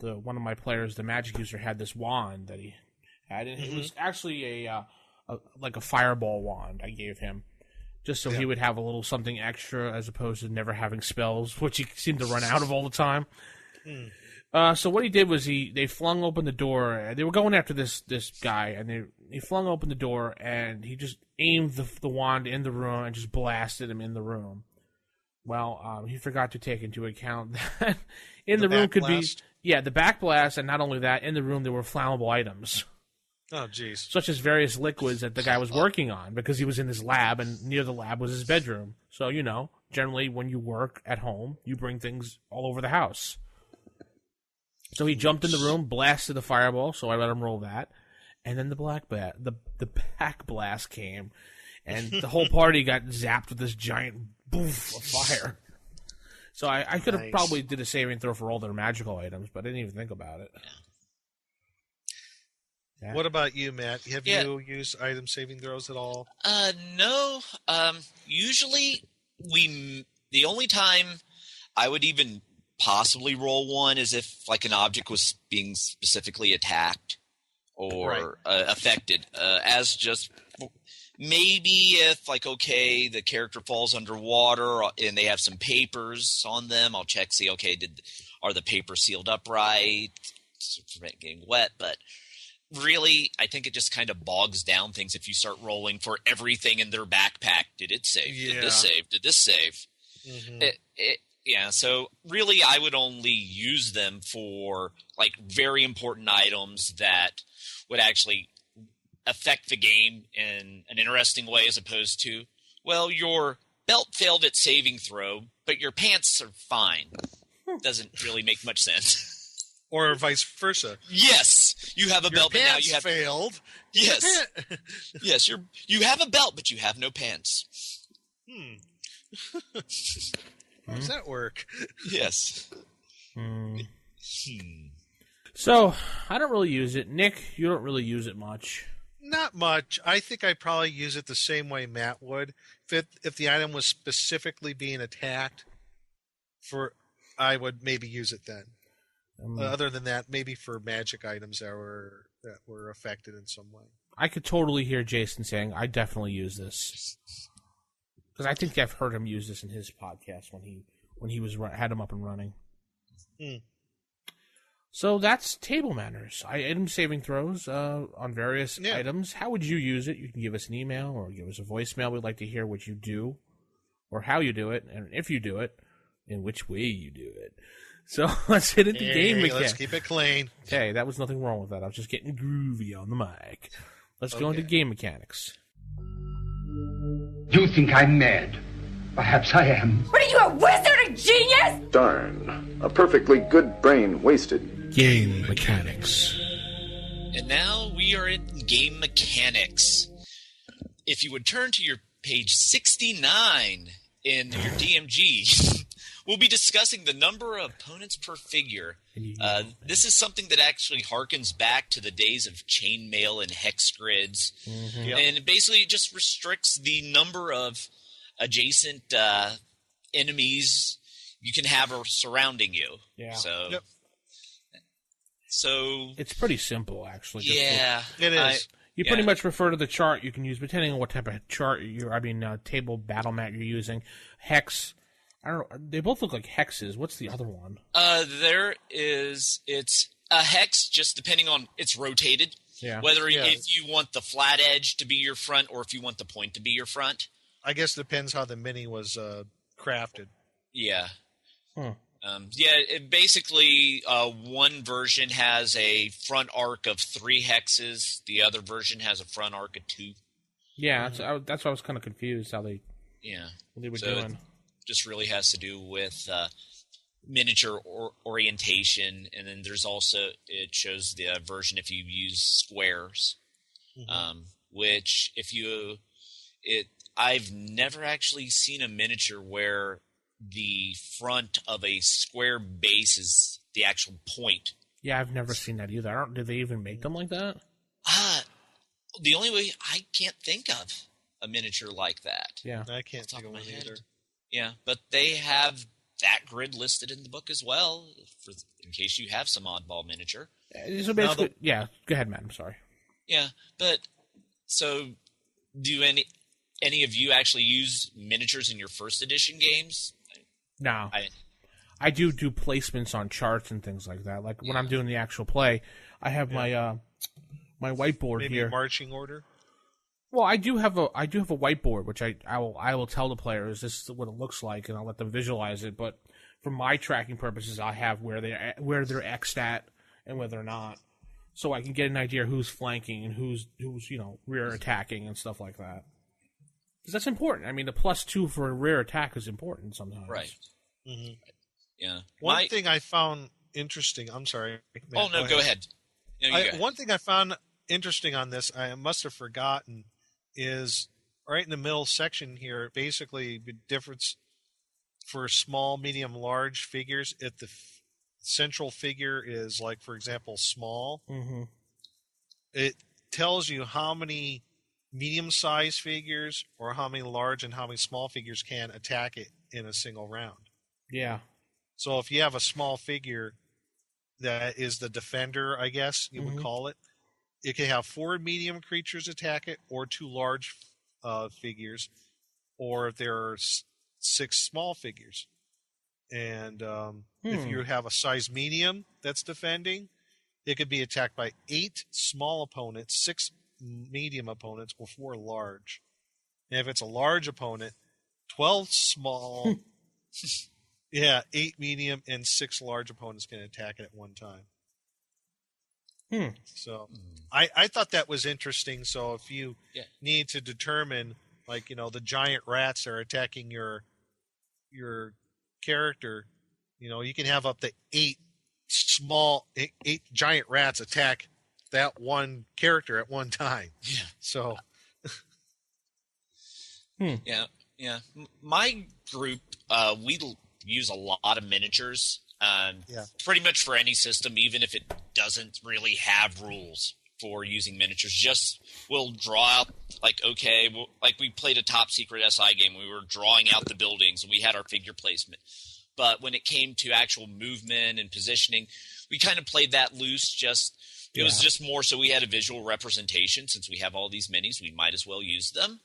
one of my players, the magic user, had this wand that he had, and it was actually a fireball wand I gave him, just so he would have a little something extra as opposed to never having spells, which he seemed to run out of all the time. So what he did was they flung open the door. They were going after this guy, and they flung open the door, and he just aimed the wand in the room and just blasted him in the room. Well, he forgot to take into account that in the room could blast? be the back blast, and not only that, in the room there were flammable items. Oh, geez. Such as various liquids that the guy was working on, because he was in his lab, and near the lab was his bedroom. So, generally when you work at home, you bring things all over the house. So he jumped in the room, blasted the fireball, so I let him roll that. And then the back blast came, and the whole party got zapped with this giant boof of fire. So I could have probably did a saving throw for all their magical items, but I didn't even think about it. Yeah. What about you, Matt? Have you used item saving throws at all? No. Usually, the only time I would even possibly roll one is if like an object was being specifically attacked or affected. As just maybe if the character falls underwater and they have some papers on them, I'll check, see, are the papers sealed up right to prevent getting wet, but really, I think it just kind of bogs down things if you start rolling for everything in their backpack. Did it save? Yeah. Did this save? Did this save? Mm-hmm. So really I would only use them for very important items that would actually affect the game in an interesting way, as opposed to, your belt failed its saving throw, but your pants are fine. Doesn't really make much sense. Or vice versa. Yes, you have a belt, but now you have failed. Yes, yes, you have a belt, but you have no pants. How does that work? Yes. So I don't really use it. Nick, you don't really use it much. Not much. I think I probably use it the same way Matt would. If the item was specifically being attacked, I would maybe use it then. Other than that, maybe for magic items that were affected in some way. I could totally hear Jason saying, "I definitely use this," because I think I've heard him use this in his podcast when he had him up and running. So that's table manners. Item saving throws on various items. How would you use it? You can give us an email or give us a voicemail. We'd like to hear what you do, or how you do it, and if you do it, in which way you do it. So let's hit into game mechanics. Let's keep it clean. Okay, that was nothing wrong with that. I was just getting groovy on the mic. Let's go into game mechanics. You think I'm mad? Perhaps I am. What are you, a wizard, a genius? Darn. A perfectly good brain wasted. Game mechanics. And now we are in game mechanics. If you would turn to your page 69 in your DMG, we'll be discussing the number of opponents per figure. This is something that actually harkens back to the days of chainmail and hex grids. Mm-hmm. Yep. And basically it just restricts the number of adjacent enemies you can have surrounding you. Yeah. So it's pretty simple, actually. Yeah, it is. You pretty much refer to the chart you can use, depending on what type of chart table battle mat you're using. Hex, I don't know. They both look like hexes. What's the other one? It's a hex, just depending on it's rotated. Yeah. Whether if you want the flat edge to be your front or if you want the point to be your front. I guess it depends how the mini was crafted. Yeah. Huh. Basically, one version has a front arc of 3 hexes. The other version has a front arc of 2. Yeah, that's why I was kind of confused how they what they were doing. It just really has to do with miniature orientation, and then there's also it shows the version if you use squares, which I've never actually seen a miniature where the front of a square base is the actual point. Yeah, I've never seen that either. Do they even make them like that? The only way I can't think of a miniature like that. Yeah, I can't think of one either. Yeah, but they have that grid listed in the book as well, in case you have some oddball miniature. So basically, go ahead, Matt. I'm sorry. Yeah, but so do any of you actually use miniatures in your first edition games? No. I do placements on charts and things like that. Like when I'm doing the actual play, I have my my whiteboard Maybe here. Marching order. Well, I do have a whiteboard, which I will tell the players this is what it looks like, and I'll let them visualize it. But for my tracking purposes, I have where they're X'd at and where they're not, so I can get an idea who's flanking and who's rear attacking and stuff like that. Because that's important. I mean, the +2 for a rear attack is important sometimes. Right. Mm-hmm. Yeah. One thing I found interesting. I'm sorry. Matt, go ahead. No, go ahead. One thing I found interesting on this, I must have forgotten, is right in the middle section here. Basically, the difference for small, medium, large figures. If the central figure is, like, for example, small, it tells you how many medium-sized figures or how many large and how many small figures can attack it in a single round. Yeah. So if you have a small figure that is the defender, I guess you would call it, it can have 4 medium creatures attack it, or 2 large figures, or there are 6 small figures. And if you have a size medium that's defending, it could be attacked by 8 small opponents, 6 medium opponents, or 4 large. And if it's a large opponent, 12 small, 8 medium, and 6 large opponents can attack it at one time. So I thought that was interesting. So if you need to determine, like, the giant rats are attacking your character, you can have up to 8 giant rats attack that one character at one time. Yeah. So. Yeah. My group, we use a lot of miniatures. Pretty much for any system, even if it doesn't really have rules for using miniatures. Just we'll draw out, like we played a top secret SI game. We were drawing out the buildings and we had our figure placement. But when it came to actual movement and positioning, we kind of played that loose. It was just more so we had a visual representation. Since we have all these minis, we might as well use them.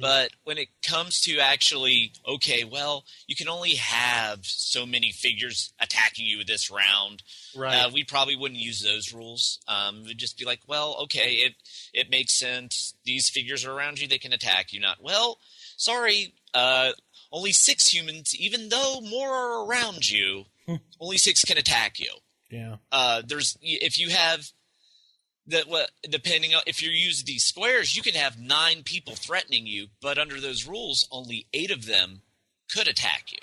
But when it comes to actually, you can only have so many figures attacking you this round. Right. We probably wouldn't use those rules. We'd just be like, it makes sense. These figures are around you. They can attack you. Not, sorry, only 6 humans, even though more are around you, only 6 can attack you. Yeah. If you have... depending on if you use these squares, you can have 9 people threatening you, but under those rules, only 8 of them could attack you.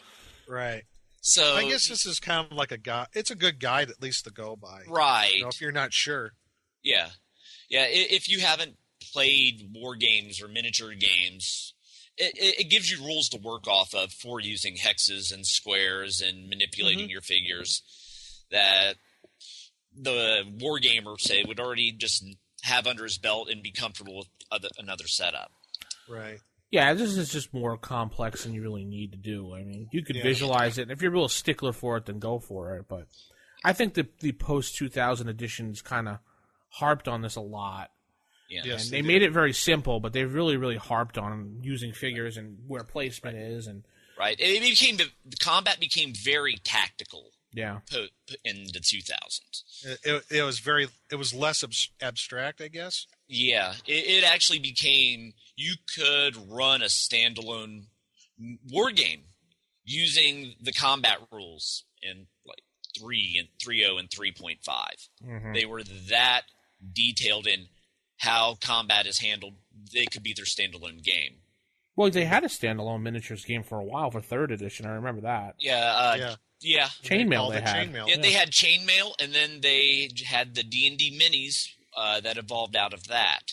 Right. So I guess this is kind of like a guide. It's a good guide, at least, to go by. Right. If you're not sure. Yeah. If you haven't played war games or miniature games, it gives you rules to work off of for using hexes and squares and manipulating your figures that the wargamer, say, would already just have under his belt and be comfortable with another setup. Right. Yeah, this is just more complex than you really need to do. I mean, you could visualize it. If you're a real stickler for it, then go for it. But I think the post-2000 editions kind of harped on this a lot. Yeah. Yes, and they made it very simple, but they've really, really harped on using figures and where placement is. And Right. The combat became very tactical. Yeah. In the 2000s. It was less abstract, I guess. Yeah. It actually became, you could run a standalone war game using the combat rules in like 3.0 and 3.5. Mm-hmm. They were that detailed in how combat is handled. They could be their standalone game. Well, they had a standalone miniatures game for a while for 3rd edition. I remember that. Yeah. Chainmail they had. Yeah, they had Chainmail, and then they had the D&D minis that evolved out of that,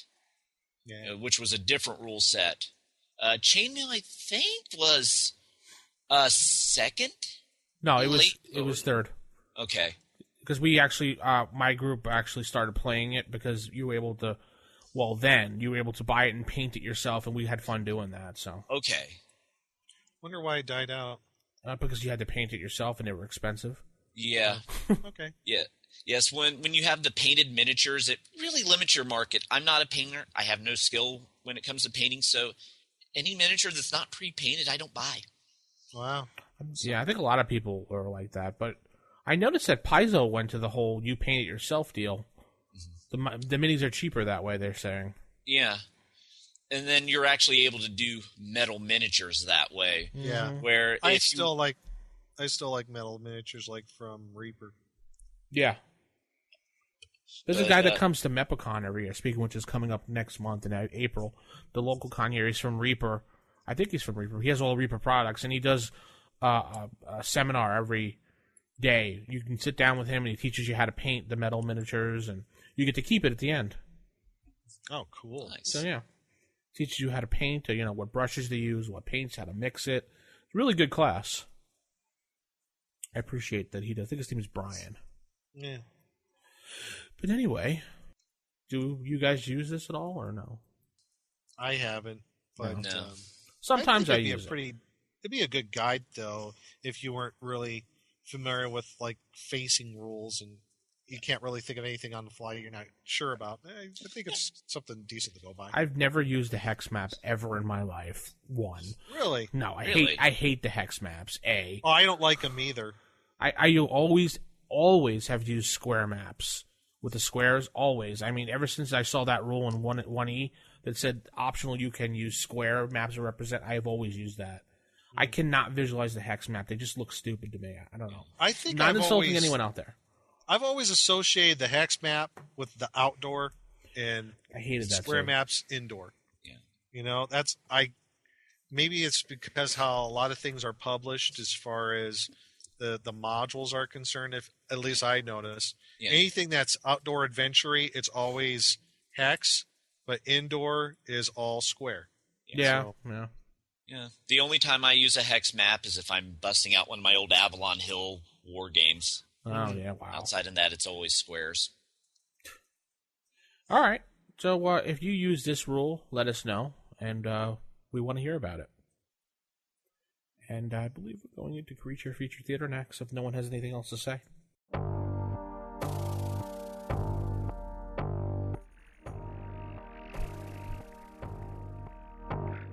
which was a different rule set. Chainmail, I think, was second. No, it was 3rd. Okay. Because we actually, my group actually started playing it because you were able to. Well, then you were able to buy it and paint it yourself, and we had fun doing that. So okay. Wonder why it died out. Because you had to paint it yourself, and they were expensive. Yeah. Okay. Yeah. Yes. When you have the painted miniatures, it really limits your market. I'm not a painter. I have no skill when it comes to painting. So any miniature that's not pre-painted, I don't buy. Wow. Yeah, I think a lot of people were like that, but I noticed that Paizo went to the whole you paint it yourself deal. The minis are cheaper that way, they're saying. Yeah. And then you're actually able to do metal miniatures that way. Yeah. Where I still like metal miniatures like from Reaper. Yeah. There's a guy that comes to Mepicon every year, speaking which is coming up next month in April. The local con here, he's from Reaper. I think he's from Reaper. He has all Reaper products, and he does a seminar every day. You can sit down with him, and he teaches you how to paint the metal miniatures, and you get to keep it at the end. Oh, cool. Nice. So, yeah. Teaches you how to paint, what brushes to use, what paints, how to mix it. It's a really good class. I appreciate that he does. I think his name is Brian. Yeah. But anyway, do you guys use this at all, or no? I haven't, but No. Sometimes I use use it. It'd be a good guide, though, if you weren't really familiar with, like, facing rules and you can't really think of anything on the fly you're not sure about. I think it's something decent to go by. I've never used a hex map ever in my life. One. Really? No, I Really? hate the hex maps. Oh, I don't like them either. I always have used square maps with the squares. Always. I mean, ever since I saw that rule in 1E that said optional, you can use square maps to represent. I have always used that. I cannot visualize the hex map. They just look stupid to me. I don't know. I think not insulting anyone out there. I've always associated the hex map with the outdoor and I hated that square too. maps indoor. Yeah. Maybe it's because how a lot of things are published as far as the modules are concerned. If at least I notice, anything that's outdoor adventure-y, it's always hex, but indoor is all square. Yeah. So, Yeah. The only time I use a hex map is if I'm busting out one of my old Avalon Hill war games. Oh, yeah, wow. Outside of that, it's always squares. All right. So if you use this rule, let us know, and we want to hear about it. And I believe we're going into Creature Feature Theater next, if no one has anything else to say.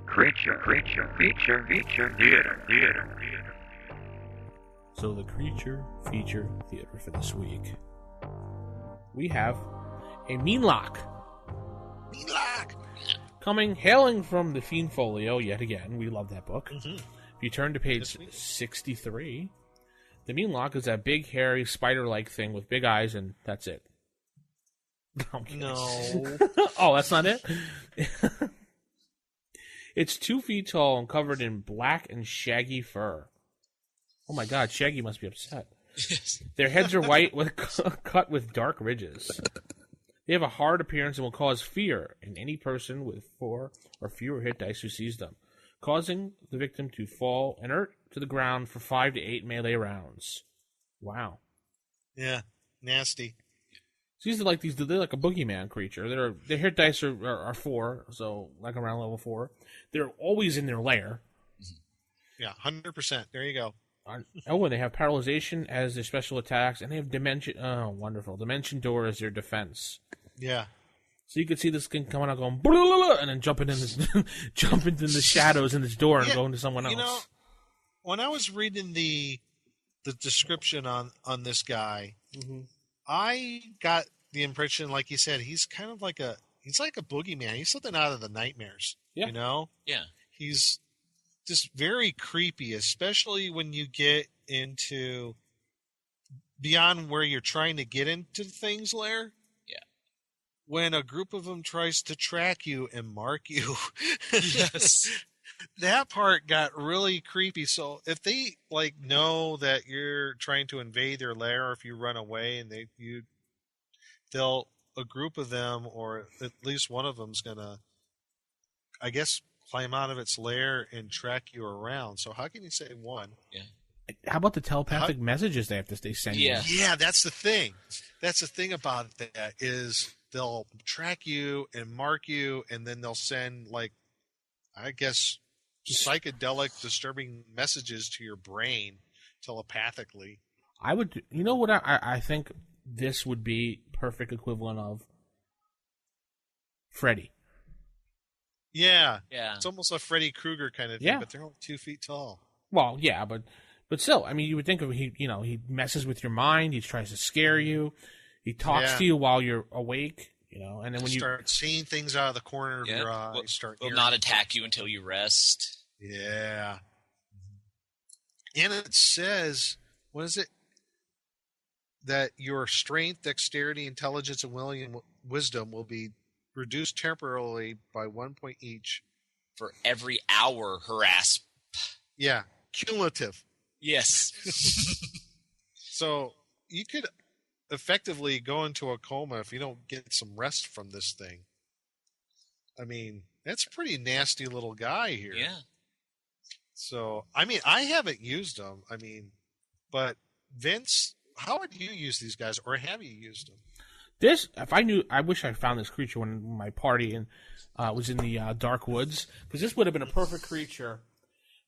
Creature Feature Theater. So the Creature Feature Theater for this week. We have a Meanlock. Hailing from the Fiend Folio, yet again. We love that book. Mm-hmm. If you turn to page 63, the Meanlock is that big, hairy, spider-like thing with big eyes, and that's it. No. Oh, that's not it? It's 2 feet tall and covered in black and shaggy fur. Oh my god, Shaggy must be upset. Their heads are white with cut with dark ridges. They have a hard appearance and will cause fear in any person with 4 or fewer hit dice who sees them, causing the victim to fall inert to the ground for 5 to 8 melee rounds. Wow. Yeah, nasty. So these are like they're like a boogeyman creature. Their hit dice are 4, so like around level 4. They're always in their lair. Yeah, 100%. There you go. Oh, and they have paralyzation as their special attacks, and they have dimension. Oh, wonderful! Dimension door as their defense. Yeah. So you could see this thing coming out, going, and then jumping into the shadows in this door and going to someone else. when I was reading the description on this guy, I got the impression, like you said, he's kind of like a boogeyman. He's something out of the nightmares. Yeah. You know? Yeah. He's just very creepy, especially when you get into beyond where you're trying to get into things, Lair. Yeah. When a group of them tries to track you and mark you. Yes. That part got really creepy. So if they know that you're trying to invade their lair, or if you run away, and a group of them, or at least one of them's gonna, I guess, climb out of its lair and track you around. So how can you say one? Yeah. How about the telepathic messages they send you? Yeah, that's the thing. That's the thing about that is they'll track you and mark you, and then they'll send, I guess, psychedelic, disturbing messages to your brain telepathically. You know what I think this would be perfect equivalent of? Freddy. Yeah. Yeah. It's almost a Freddy Krueger kind of thing, Yeah. but they're only 2 feet tall. Well, yeah, but still, I mean, you would think of he messes with your mind. He tries to scare you. He talks to you while you're awake. And then when you start seeing things out of the corner of your eye, will not attack you until you rest. Yeah. And it says, what is it? That your strength, dexterity, intelligence, and wisdom will be reduced temporarily by 1 point each for every hour harassed. Yeah, cumulative. Yes. So you could effectively go into a coma if you don't get some rest from this thing. I mean, that's a pretty nasty little guy here. Yeah. So, I mean, I haven't used them. I mean, but Vince, how would you use these guys, or have you used them? I wish I found this creature when my party was in the dark woods, because this would have been a perfect creature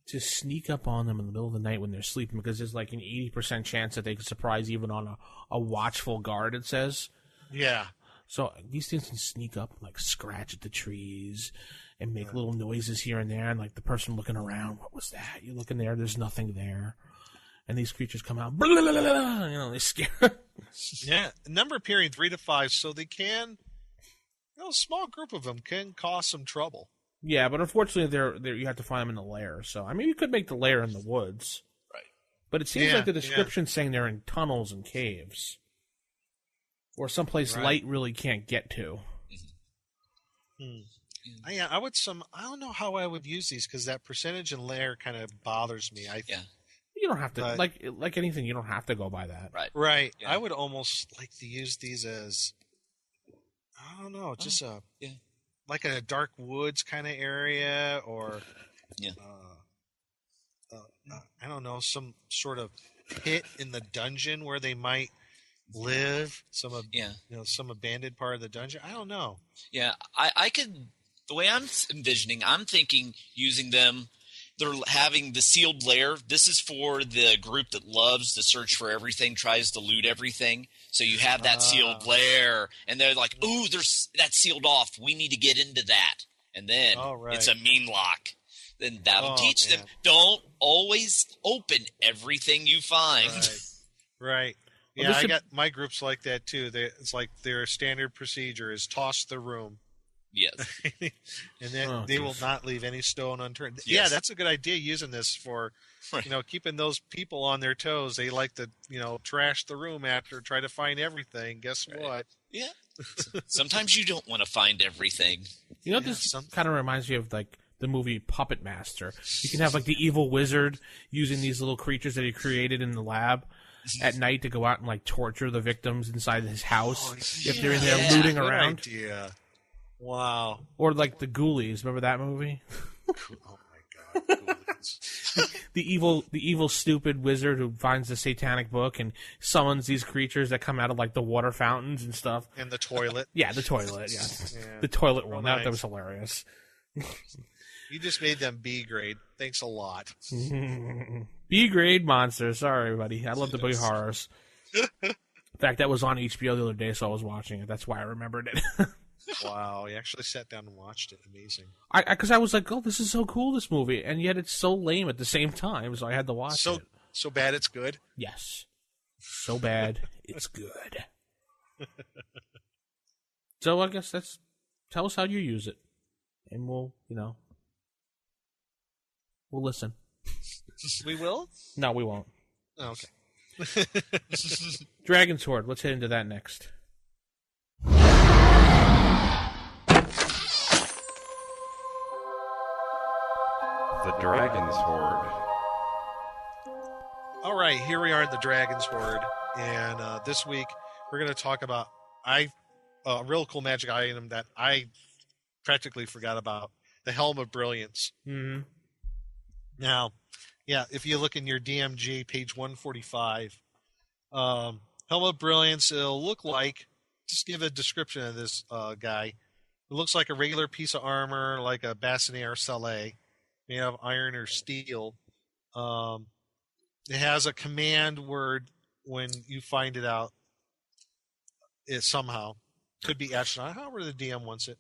to sneak up on them in the middle of the night when they're sleeping, because there's like an 80% chance that they could surprise even on a watchful guard, it says. Yeah. So these things can sneak up, scratch at the trees and make little noises here and there, and the person looking around, what was that? You look in there, there's nothing there. And these creatures come out, they scare. Yeah, number appearing 3 to 5, so they can, a small group of them can cause some trouble. Yeah, but unfortunately, they're you have to find them in the lair. So I mean, you could make the lair in the woods, right? But it seems like the description's saying they're in tunnels and caves, or someplace light really can't get to. I don't know how I would use these, because that percentage and lair kind of bothers me. You don't have to, like anything, you don't have to go by that. Right. Yeah. I would almost like to use these as, I don't know, just like in a dark woods kind of area, or I don't know, some sort of pit in the dungeon where they might live, some abandoned part of the dungeon. I don't know. Yeah, I could. The way I'm envisioning, I'm thinking using them. They're having the sealed lair. This is for the group that loves to search for everything, tries to loot everything. So you have that sealed lair, and they're like, "Ooh, that's sealed off. We need to get into that." And then it's a mean lock. Then that'll teach them, don't always open everything you find. Right. Yeah, I got my groups like that too. It's like their standard procedure is toss the room. Yes. And then they will not leave any stone unturned. Yes. Yeah, that's a good idea, using this for keeping those people on their toes. They like to, trash the room after, try to find everything. Guess what? Yeah. Sometimes you don't want to find everything. This kind of reminds me of the movie Puppet Master. You can have the evil wizard using these little creatures that he created in the lab at night to go out and torture the victims inside his house if they're in there looting around. Idea. Wow. Or the Ghoulies. Remember that movie? Oh my God. The evil stupid wizard who finds the satanic book and summons these creatures that come out of the water fountains and stuff. And the toilet. Yeah, the toilet. Yeah, the toilet one. Nice. That was hilarious. You just made them B grade. Thanks a lot. B grade monsters. Sorry, everybody. I love the B horrors. In fact, that was on HBO the other day, so I was watching it. That's why I remembered it. Wow, you actually sat down and watched it. Amazing. Because I was like, oh, this is so cool, this movie, and yet it's so lame at the same time, so I had to watch it. So bad it's good? Yes. So bad it's good. So I guess tell us how you use it, and we'll listen. We will? No, we won't. Oh, okay. Dragon Sword, let's head into that next. The Dragon's Horde. All right, here we are in the Dragon's Horde, and this week we're going to talk about a real cool magic item that I practically forgot about, the Helm of Brilliance. Mm-hmm. Now, yeah, if you look in your DMG, page 145, Helm of Brilliance, it'll look like, just give a description of this guy. It looks like a regular piece of armor, like a Bassinier Sallet, made of iron or steel. It has a command word when you find it out. It somehow could be etched on, however the DM wants it.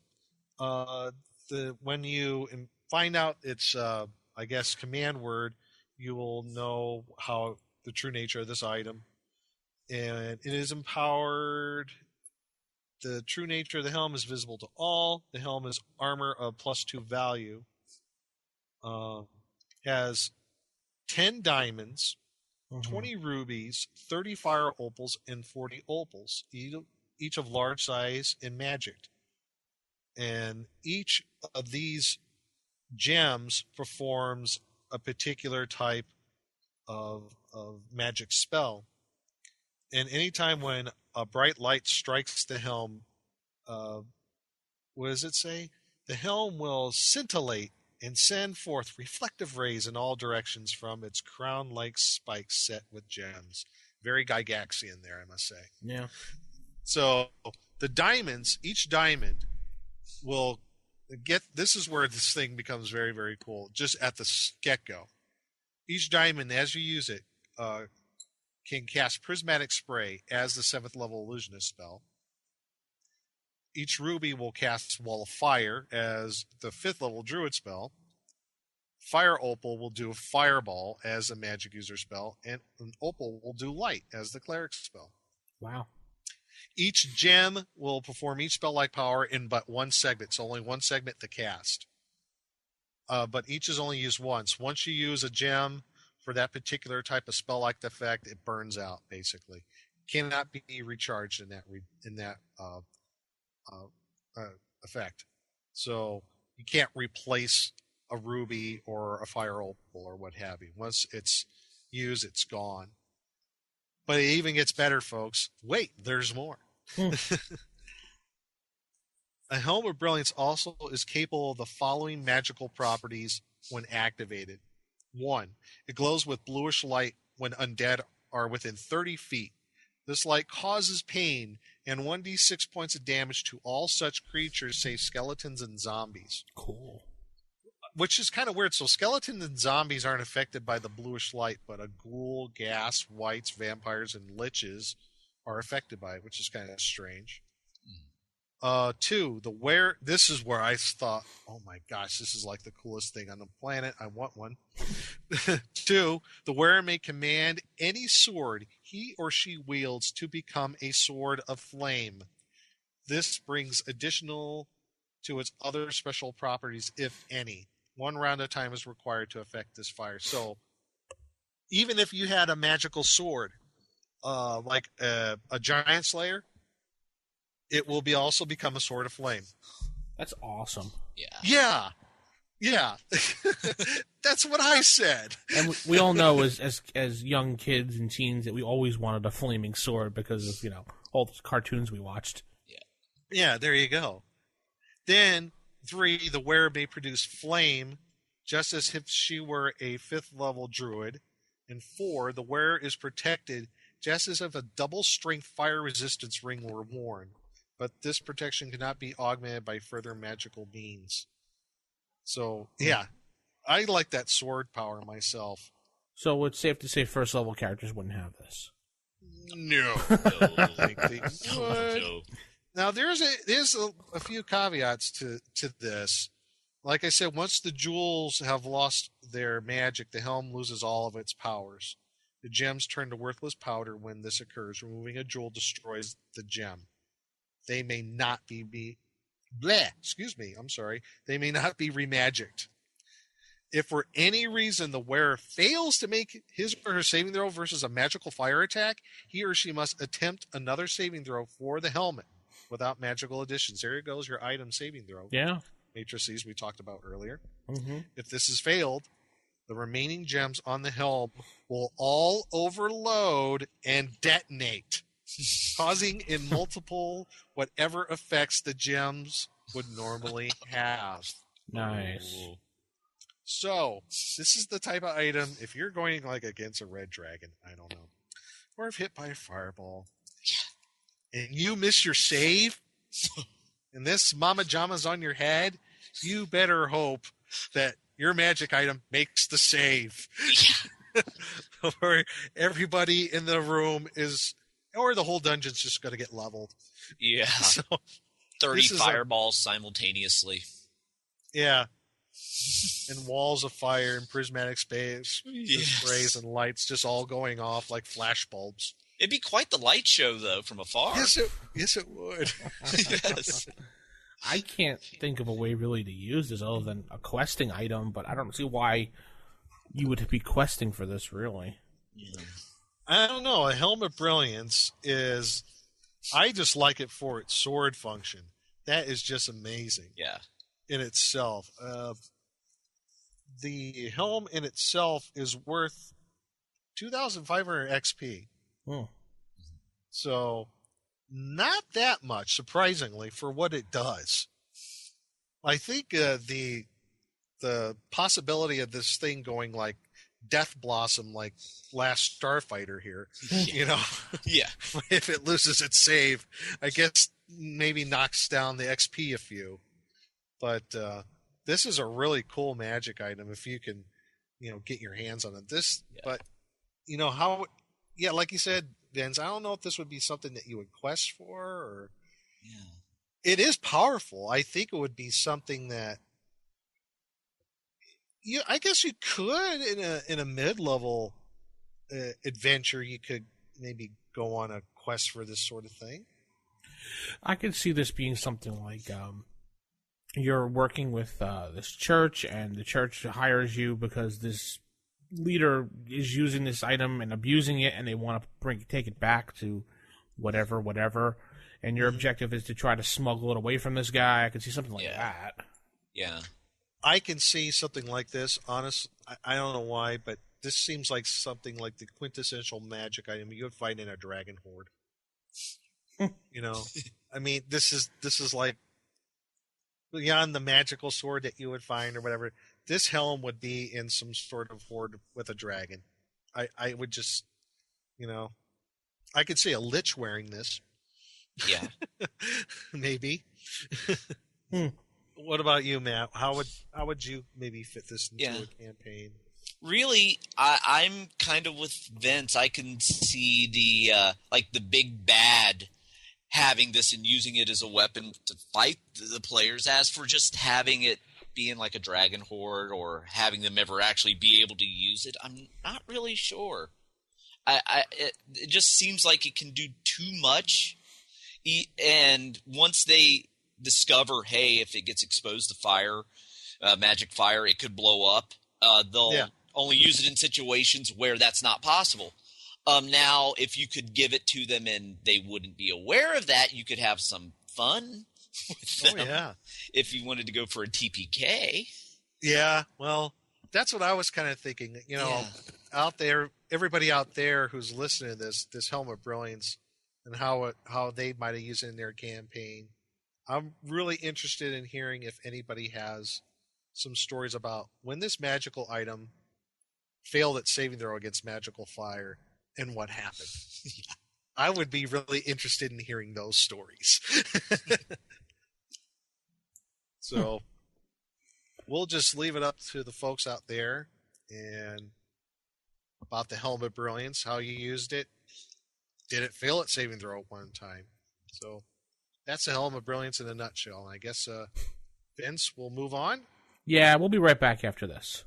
When you find out its, I guess, command word, you will know how the true nature of this item. And it is empowered. The true nature of the helm is visible to all. The helm is armor of +2 value. Has 10 diamonds, 20 rubies, 30 fire opals, and 40 opals, each of large size and magicked. And each of these gems performs a particular type of magic spell. And anytime when a bright light strikes the helm, what does it say? The helm will scintillate and send forth reflective rays in all directions from its crown-like spikes set with gems. Very Gygaxian there, I must say. Yeah. So the diamonds, each diamond will get, this is where this thing becomes very, very cool, just at the get-go. Each diamond, as you use it, can cast Prismatic Spray as the 7th level illusionist spell. Each ruby will cast Wall of Fire as the 5th level druid spell. Fire Opal will do Fireball as a magic user spell, and an Opal will do Light as the cleric spell. Wow. Each gem will perform each spell-like power in but one segment, so only one segment to cast. But each is only used once. Once you use a gem for that particular type of spell-like effect, it burns out, basically. Cannot be recharged in that effect. So you can't replace a ruby or a fire opal or what have you. Once it's used, it's gone. But it even gets better, folks. Wait, there's more. A Helm of Brilliance also is capable of the following magical properties when activated. 1. It glows with bluish light when undead are within 30 feet. This light causes pain and 1d6 points of damage to all such creatures, say skeletons and zombies. Cool. Which is kind of weird. So skeletons and zombies aren't affected by the bluish light, but a ghoul, ghast, wights, vampires, and liches are affected by it, which is kind of strange. 2, this is where I thought, oh my gosh, this is like the coolest thing on the planet. I want one. 2, the wearer may command any sword he or she wields to become a sword of flame. This brings additional to its other special properties, if any. 1 round of time is required to affect this fire. So even if you had a magical sword, like a giant slayer, it will also become a sword of flame. That's awesome. Yeah. That's what I said. And we all know as young kids and teens that we always wanted a flaming sword because of, all the cartoons we watched. Yeah, there you go. Then 3, the wearer may produce flame just as if she were a 5th level druid. And 4, the wearer is protected just as if a double strength fire resistance ring were worn. But this protection cannot be augmented by further magical means. So, yeah, I like that sword power myself. So it's safe to say first level characters wouldn't have this. No. I think they would. Now there's a few caveats to this. Like I said, once the jewels have lost their magic, the helm loses all of its powers. The gems turn to worthless powder when this occurs. Removing a jewel destroys the gem. They may not be They may not be remagicked. If for any reason the wearer fails to make his or her saving throw versus a magical fire attack, he or she must attempt another saving throw for the helmet without magical additions. There goes your item saving throw. Yeah. Matrices we talked about earlier. Mm-hmm. If this is failed, the remaining gems on the helm will all overload and detonate, causing in multiple whatever effects the gems would normally have. Nice. Ooh. So, this is the type of item, if you're going like against a red dragon, I don't know, or if hit by a fireball, and you miss your save, and this Mama Jama's on your head, you better hope that your magic item makes the save. Or everybody in the room or the whole dungeon's just going to get leveled. Yeah. So, 30 fireballs simultaneously. Yeah. And walls of fire and prismatic space, sprays and lights just all going off like flash bulbs. It'd be quite the light show, though, from afar. Yes, it would. Yes. I can't think of a way really to use this other than a questing item, but I don't see why you would be questing for this, really. I don't know. A Helm of Brilliance is... I just like it for its sword function. That is just amazing. Yeah. In itself. The helm in itself is worth 2,500 XP. Oh. So, not that much, surprisingly, for what it does. I think the possibility of this thing going like Death Blossom, like Last Starfighter here, yeah. If it loses its save, I guess maybe knocks down the XP a few. But this is a really cool magic item if you can, get your hands on it. But like you said, Vince, I don't know if this would be something that you would quest for, or it is powerful. I think it would be something that I guess you could in a mid-level adventure. You could maybe go on a quest for this sort of thing. I could see this being something like you're working with this church, and the church hires you because this leader is using this item and abusing it, and they want to take it back to whatever, and your objective is to try to smuggle it away from this guy. I could see something like that. Yeah. I can see something like this. Honest, I don't know why, but this seems like something like the quintessential magic item you would find in a dragon horde. I mean, this is like beyond the magical sword that you would find or whatever. This helm would be in some sort of horde with a dragon. I would just, I could see a lich wearing this. Yeah. Maybe. What about you, Matt? How would you maybe fit this into a campaign? Really, I'm kind of with Vince. I can see the big bad having this and using it as a weapon to fight the players. As for just having it being like a dragon horde or having them ever actually be able to use it, I'm not really sure. It just seems like it can do too much, and once they discover, hey, if it gets exposed to fire, magic fire, it could blow up. They'll only use it in situations where that's not possible. Now, if you could give it to them and they wouldn't be aware of that, you could have some fun with them. If you wanted to go for a TPK. Yeah, well, that's what I was kind of thinking. Out there, everybody out there who's listening to this Helm of Brilliance and how they might have used it in their campaign. I'm really interested in hearing if anybody has some stories about when this magical item failed at saving throw against magical fire and what happened. I would be really interested in hearing those stories. So we'll just leave it up to the folks out there and about the Helm of Brilliance, how you used it. Did it fail at saving throw one time? So That's a Helm of Brilliance in a nutshell. I guess, Vince, we'll move on. Yeah, we'll be right back after this.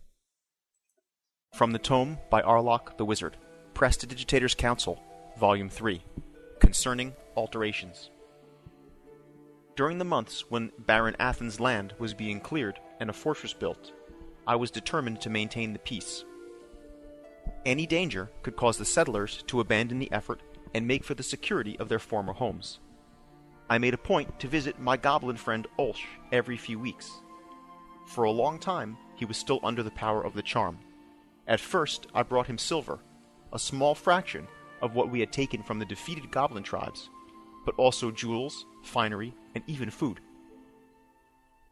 From the tome by Arlok the Wizard, Prestidigitators Council, Volume 3, Concerning Alterations. During the months when Baron Athen's land was being cleared and a fortress built, I was determined to maintain the peace. Any danger could cause the settlers to abandon the effort and make for the security of their former homes. I made a point to visit my goblin friend Ulsh every few weeks. For a long time, he was still under the power of the charm. At first, I brought him silver, a small fraction of what we had taken from the defeated goblin tribes, but also jewels, finery, and even food.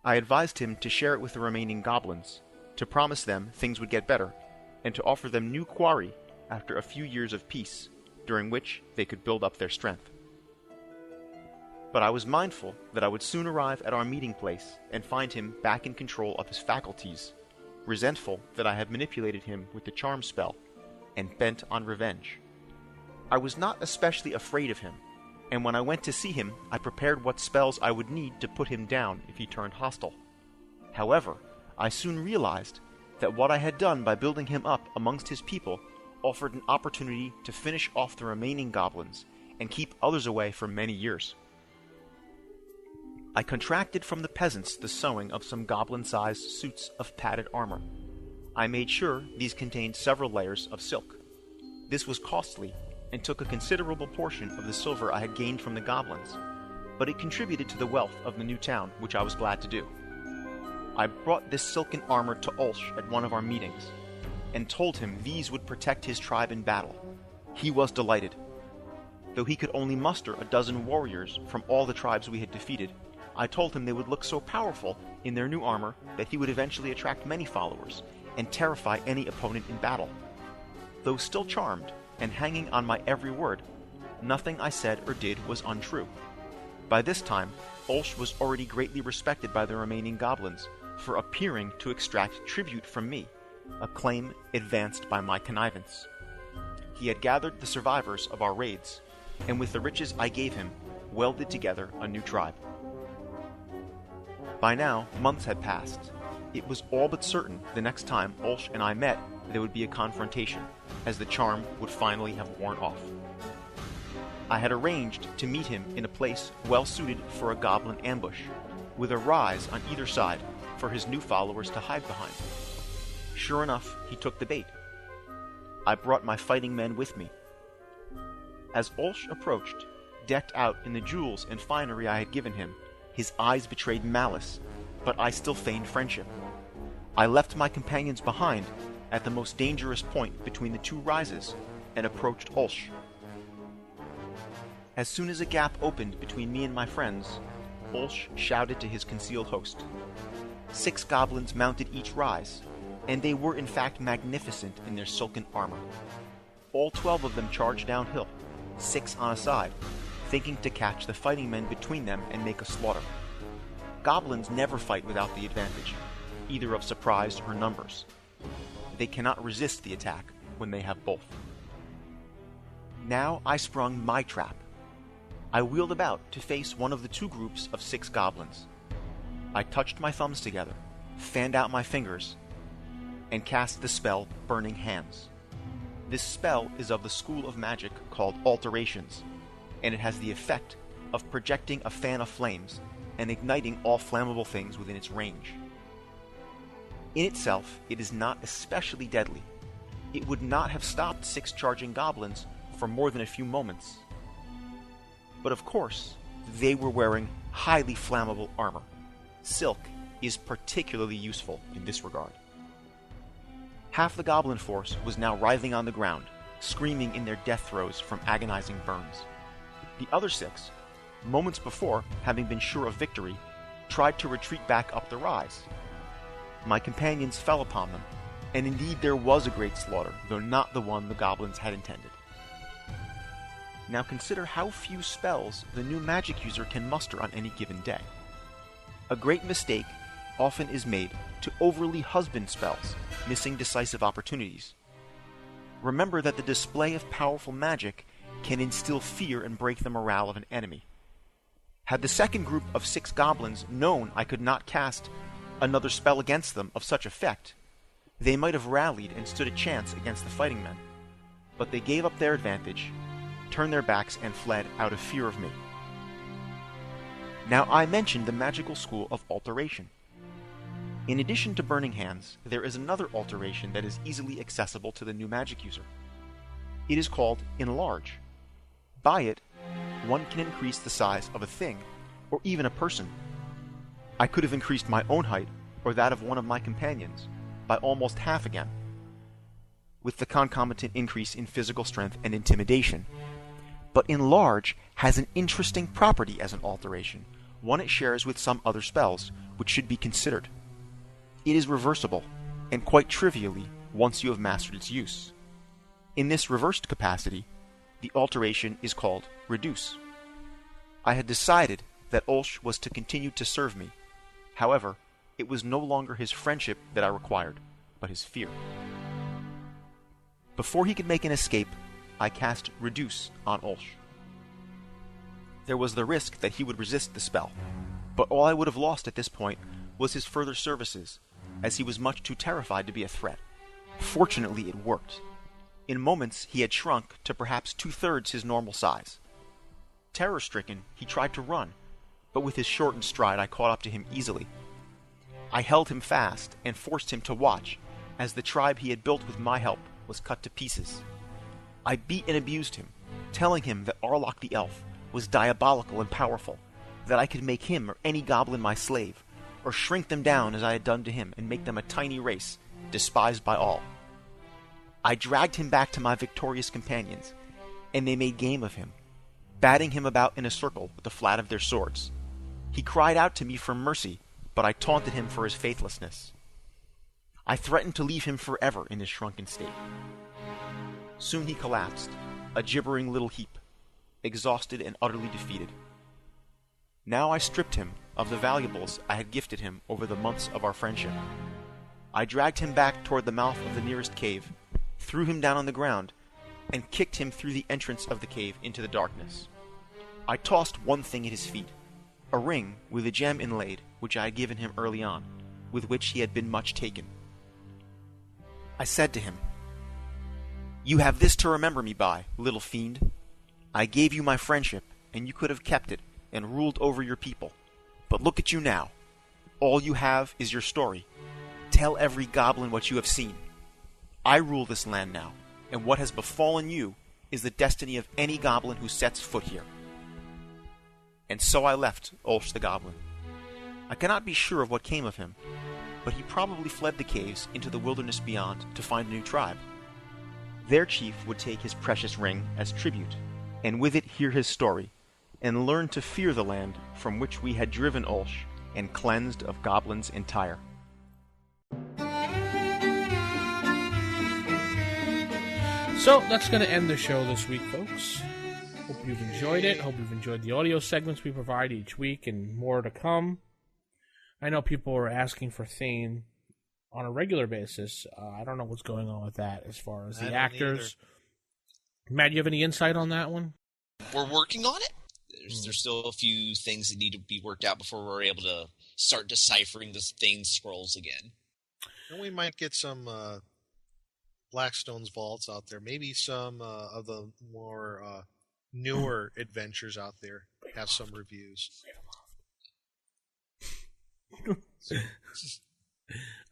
I advised him to share it with the remaining goblins, to promise them things would get better, and to offer them new quarry after a few years of peace, during which they could build up their strength. But I was mindful that I would soon arrive at our meeting place and find him back in control of his faculties, resentful that I had manipulated him with the charm spell, and bent on revenge. I was not especially afraid of him, and when I went to see him, I prepared what spells I would need to put him down if he turned hostile. However, I soon realized that what I had done by building him up amongst his people offered an opportunity to finish off the remaining goblins and keep others away for many years. I contracted from the peasants the sewing of some goblin-sized suits of padded armor. I made sure these contained several layers of silk. This was costly and took a considerable portion of the silver I had gained from the goblins, but it contributed to the wealth of the new town, which I was glad to do. I brought this silken armor to Ulsh at one of our meetings, and told him these would protect his tribe in battle. He was delighted. Though he could only muster a dozen warriors from all the tribes we had defeated, I told him they would look so powerful in their new armor that he would eventually attract many followers and terrify any opponent in battle. Though still charmed and hanging on my every word, nothing I said or did was untrue. By this time, Ulsh was already greatly respected by the remaining goblins for appearing to extract tribute from me, a claim advanced by my connivance. He had gathered the survivors of our raids, and with the riches I gave him, welded together a new tribe. By now, months had passed. It was all but certain the next time Ulsh and I met there would be a confrontation, as the charm would finally have worn off. I had arranged to meet him in a place well suited for a goblin ambush, with a rise on either side for his new followers to hide behind. Sure enough, he took the bait. I brought my fighting men with me. As Ulsh approached, decked out in the jewels and finery I had given him, his eyes betrayed malice, but I still feigned friendship. I left my companions behind at the most dangerous point between the two rises and approached Ulsh. As soon as a gap opened between me and my friends, Ulsh shouted to his concealed host. 6 goblins mounted each rise, and they were in fact magnificent in their silken armor. All 12 of them charged downhill, 6 on a side, thinking to catch the fighting men between them and make a slaughter. Goblins never fight without the advantage, either of surprise or numbers. They cannot resist the attack when they have both. Now I sprung my trap. I wheeled about to face one of the 2 groups of 6 goblins. I touched my thumbs together, fanned out my fingers, and cast the spell Burning Hands. This spell is of the school of magic called Alterations, and it has the effect of projecting a fan of flames and igniting all flammable things within its range. In itself, it is not especially deadly. It would not have stopped 6 charging goblins for more than a few moments. But of course, they were wearing highly flammable armor. Silk is particularly useful in this regard. Half the goblin force was now writhing on the ground, screaming in their death throes from agonizing burns. The other 6, moments before having been sure of victory, tried to retreat back up the rise. My companions fell upon them, and indeed there was a great slaughter, though not the one the goblins had intended. Now consider how few spells the new magic user can muster on any given day. A great mistake often is made to overly husband spells, missing decisive opportunities. Remember that the display of powerful magic can instill fear and break the morale of an enemy. Had the second group of 6 goblins known I could not cast another spell against them of such effect, they might have rallied and stood a chance against the fighting men. But they gave up their advantage, turned their backs, and fled out of fear of me. Now I mentioned the magical school of alteration. In addition to Burning Hands, there is another alteration that is easily accessible to the new magic user. It is called Enlarge. By it, one can increase the size of a thing, or even a person. I could have increased my own height, or that of one of my companions, by almost half again, with the concomitant increase in physical strength and intimidation. But Enlarge has an interesting property as an alteration, one it shares with some other spells, which should be considered. It is reversible, and quite trivially, once you have mastered its use. In this reversed capacity, the alteration is called Reduce. I had decided that Ulsh was to continue to serve me. However, it was no longer his friendship that I required, but his fear. Before he could make an escape, I cast Reduce on Ulsh. There was the risk that he would resist the spell, but all I would have lost at this point was his further services, as he was much too terrified to be a threat. Fortunately, it worked. In moments, he had shrunk to perhaps 2/3 his normal size. Terror-stricken, he tried to run, but with his shortened stride I caught up to him easily. I held him fast and forced him to watch as the tribe he had built with my help was cut to pieces. I beat and abused him, telling him that Arlok the Elf was diabolical and powerful, that I could make him or any goblin my slave, or shrink them down as I had done to him and make them a tiny race, despised by all. I dragged him back to my victorious companions, and they made game of him, batting him about in a circle with the flat of their swords. He cried out to me for mercy, but I taunted him for his faithlessness. I threatened to leave him forever in his shrunken state. Soon he collapsed, a gibbering little heap, exhausted and utterly defeated. Now I stripped him of the valuables I had gifted him over the months of our friendship. I dragged him back toward the mouth of the nearest cave, threw him down on the ground, and kicked him through the entrance of the cave into the darkness. I tossed one thing at his feet, a ring with a gem inlaid which I had given him early on, with which he had been much taken. I said to him, "You have this to remember me by, little fiend. I gave you my friendship, and you could have kept it and ruled over your people. But look at you now. All you have is your story. Tell every goblin what you have seen. I rule this land now, and what has befallen you is the destiny of any goblin who sets foot here." And so I left Ulsh the Goblin. I cannot be sure of what came of him, but he probably fled the caves into the wilderness beyond to find a new tribe. Their chief would take his precious ring as tribute, and with it hear his story, and learn to fear the land from which we had driven Ulsh and cleansed of goblins entire. So that's going to end the show this week, folks. Hope you've enjoyed it. Hope you've enjoyed the audio segments we provide each week and more to come. I know people are asking for Thane on a regular basis. I don't know what's going on with that as far as the actors. Matt, you have any insight on that one? We're working on it. There's still a few things that need to be worked out before we're able to start deciphering the Thane scrolls again. And we might get some Blackstone's vaults out there. Maybe some of the more newer adventures out there have some reviews.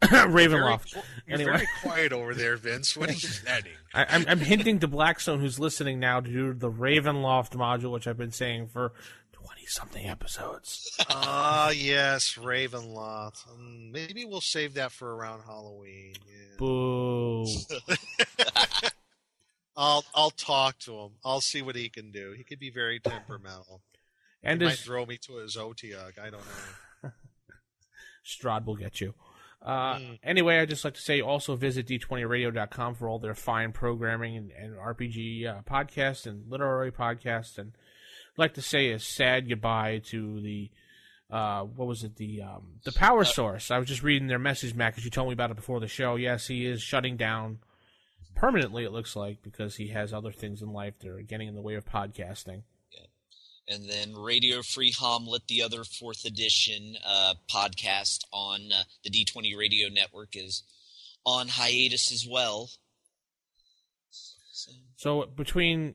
Ravenloft. You're Anyway. very quiet over there, Vince. What are you adding? I'm hinting to Blackstone, who's listening now, to do the Ravenloft module, which I've been saying for 20-something episodes. Yes, Ravenloft. Maybe we'll save that for around Halloween. Yeah. Boo. I'll talk to him. I'll see what he can do. He could be very temperamental. And he might throw me to a Zotiog. I don't know. Strahd will get you. Anyway, I'd just like to say also visit d20radio.com for all their fine programming and RPG podcasts and literary podcasts. And I'd like to say a sad goodbye to the the Power Source. I was just reading their message, Matt, because you told me about it before the show. Yes, he is shutting down permanently, it looks like, because he has other things in life that are getting in the way of podcasting. And then Radio Free Hamlet, the other 4th edition podcast on the D20 Radio Network, is on hiatus as well. So between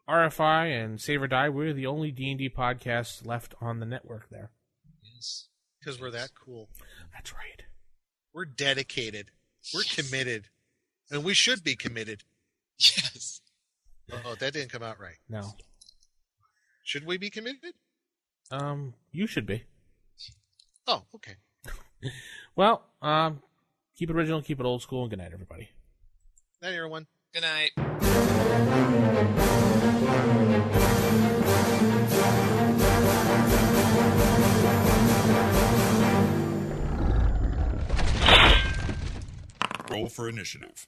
RFI and Save or Die, we're the only D&D podcast left on the network there. Yes. Because we're that cool. That's right. We're dedicated. We're committed. And we should be committed. Yes. Oh, that didn't come out right. No. Should we be committed? You should be. Oh, okay. Well, keep it original, keep it old school, and good night, everybody. Night, everyone. Good night. Roll for initiative.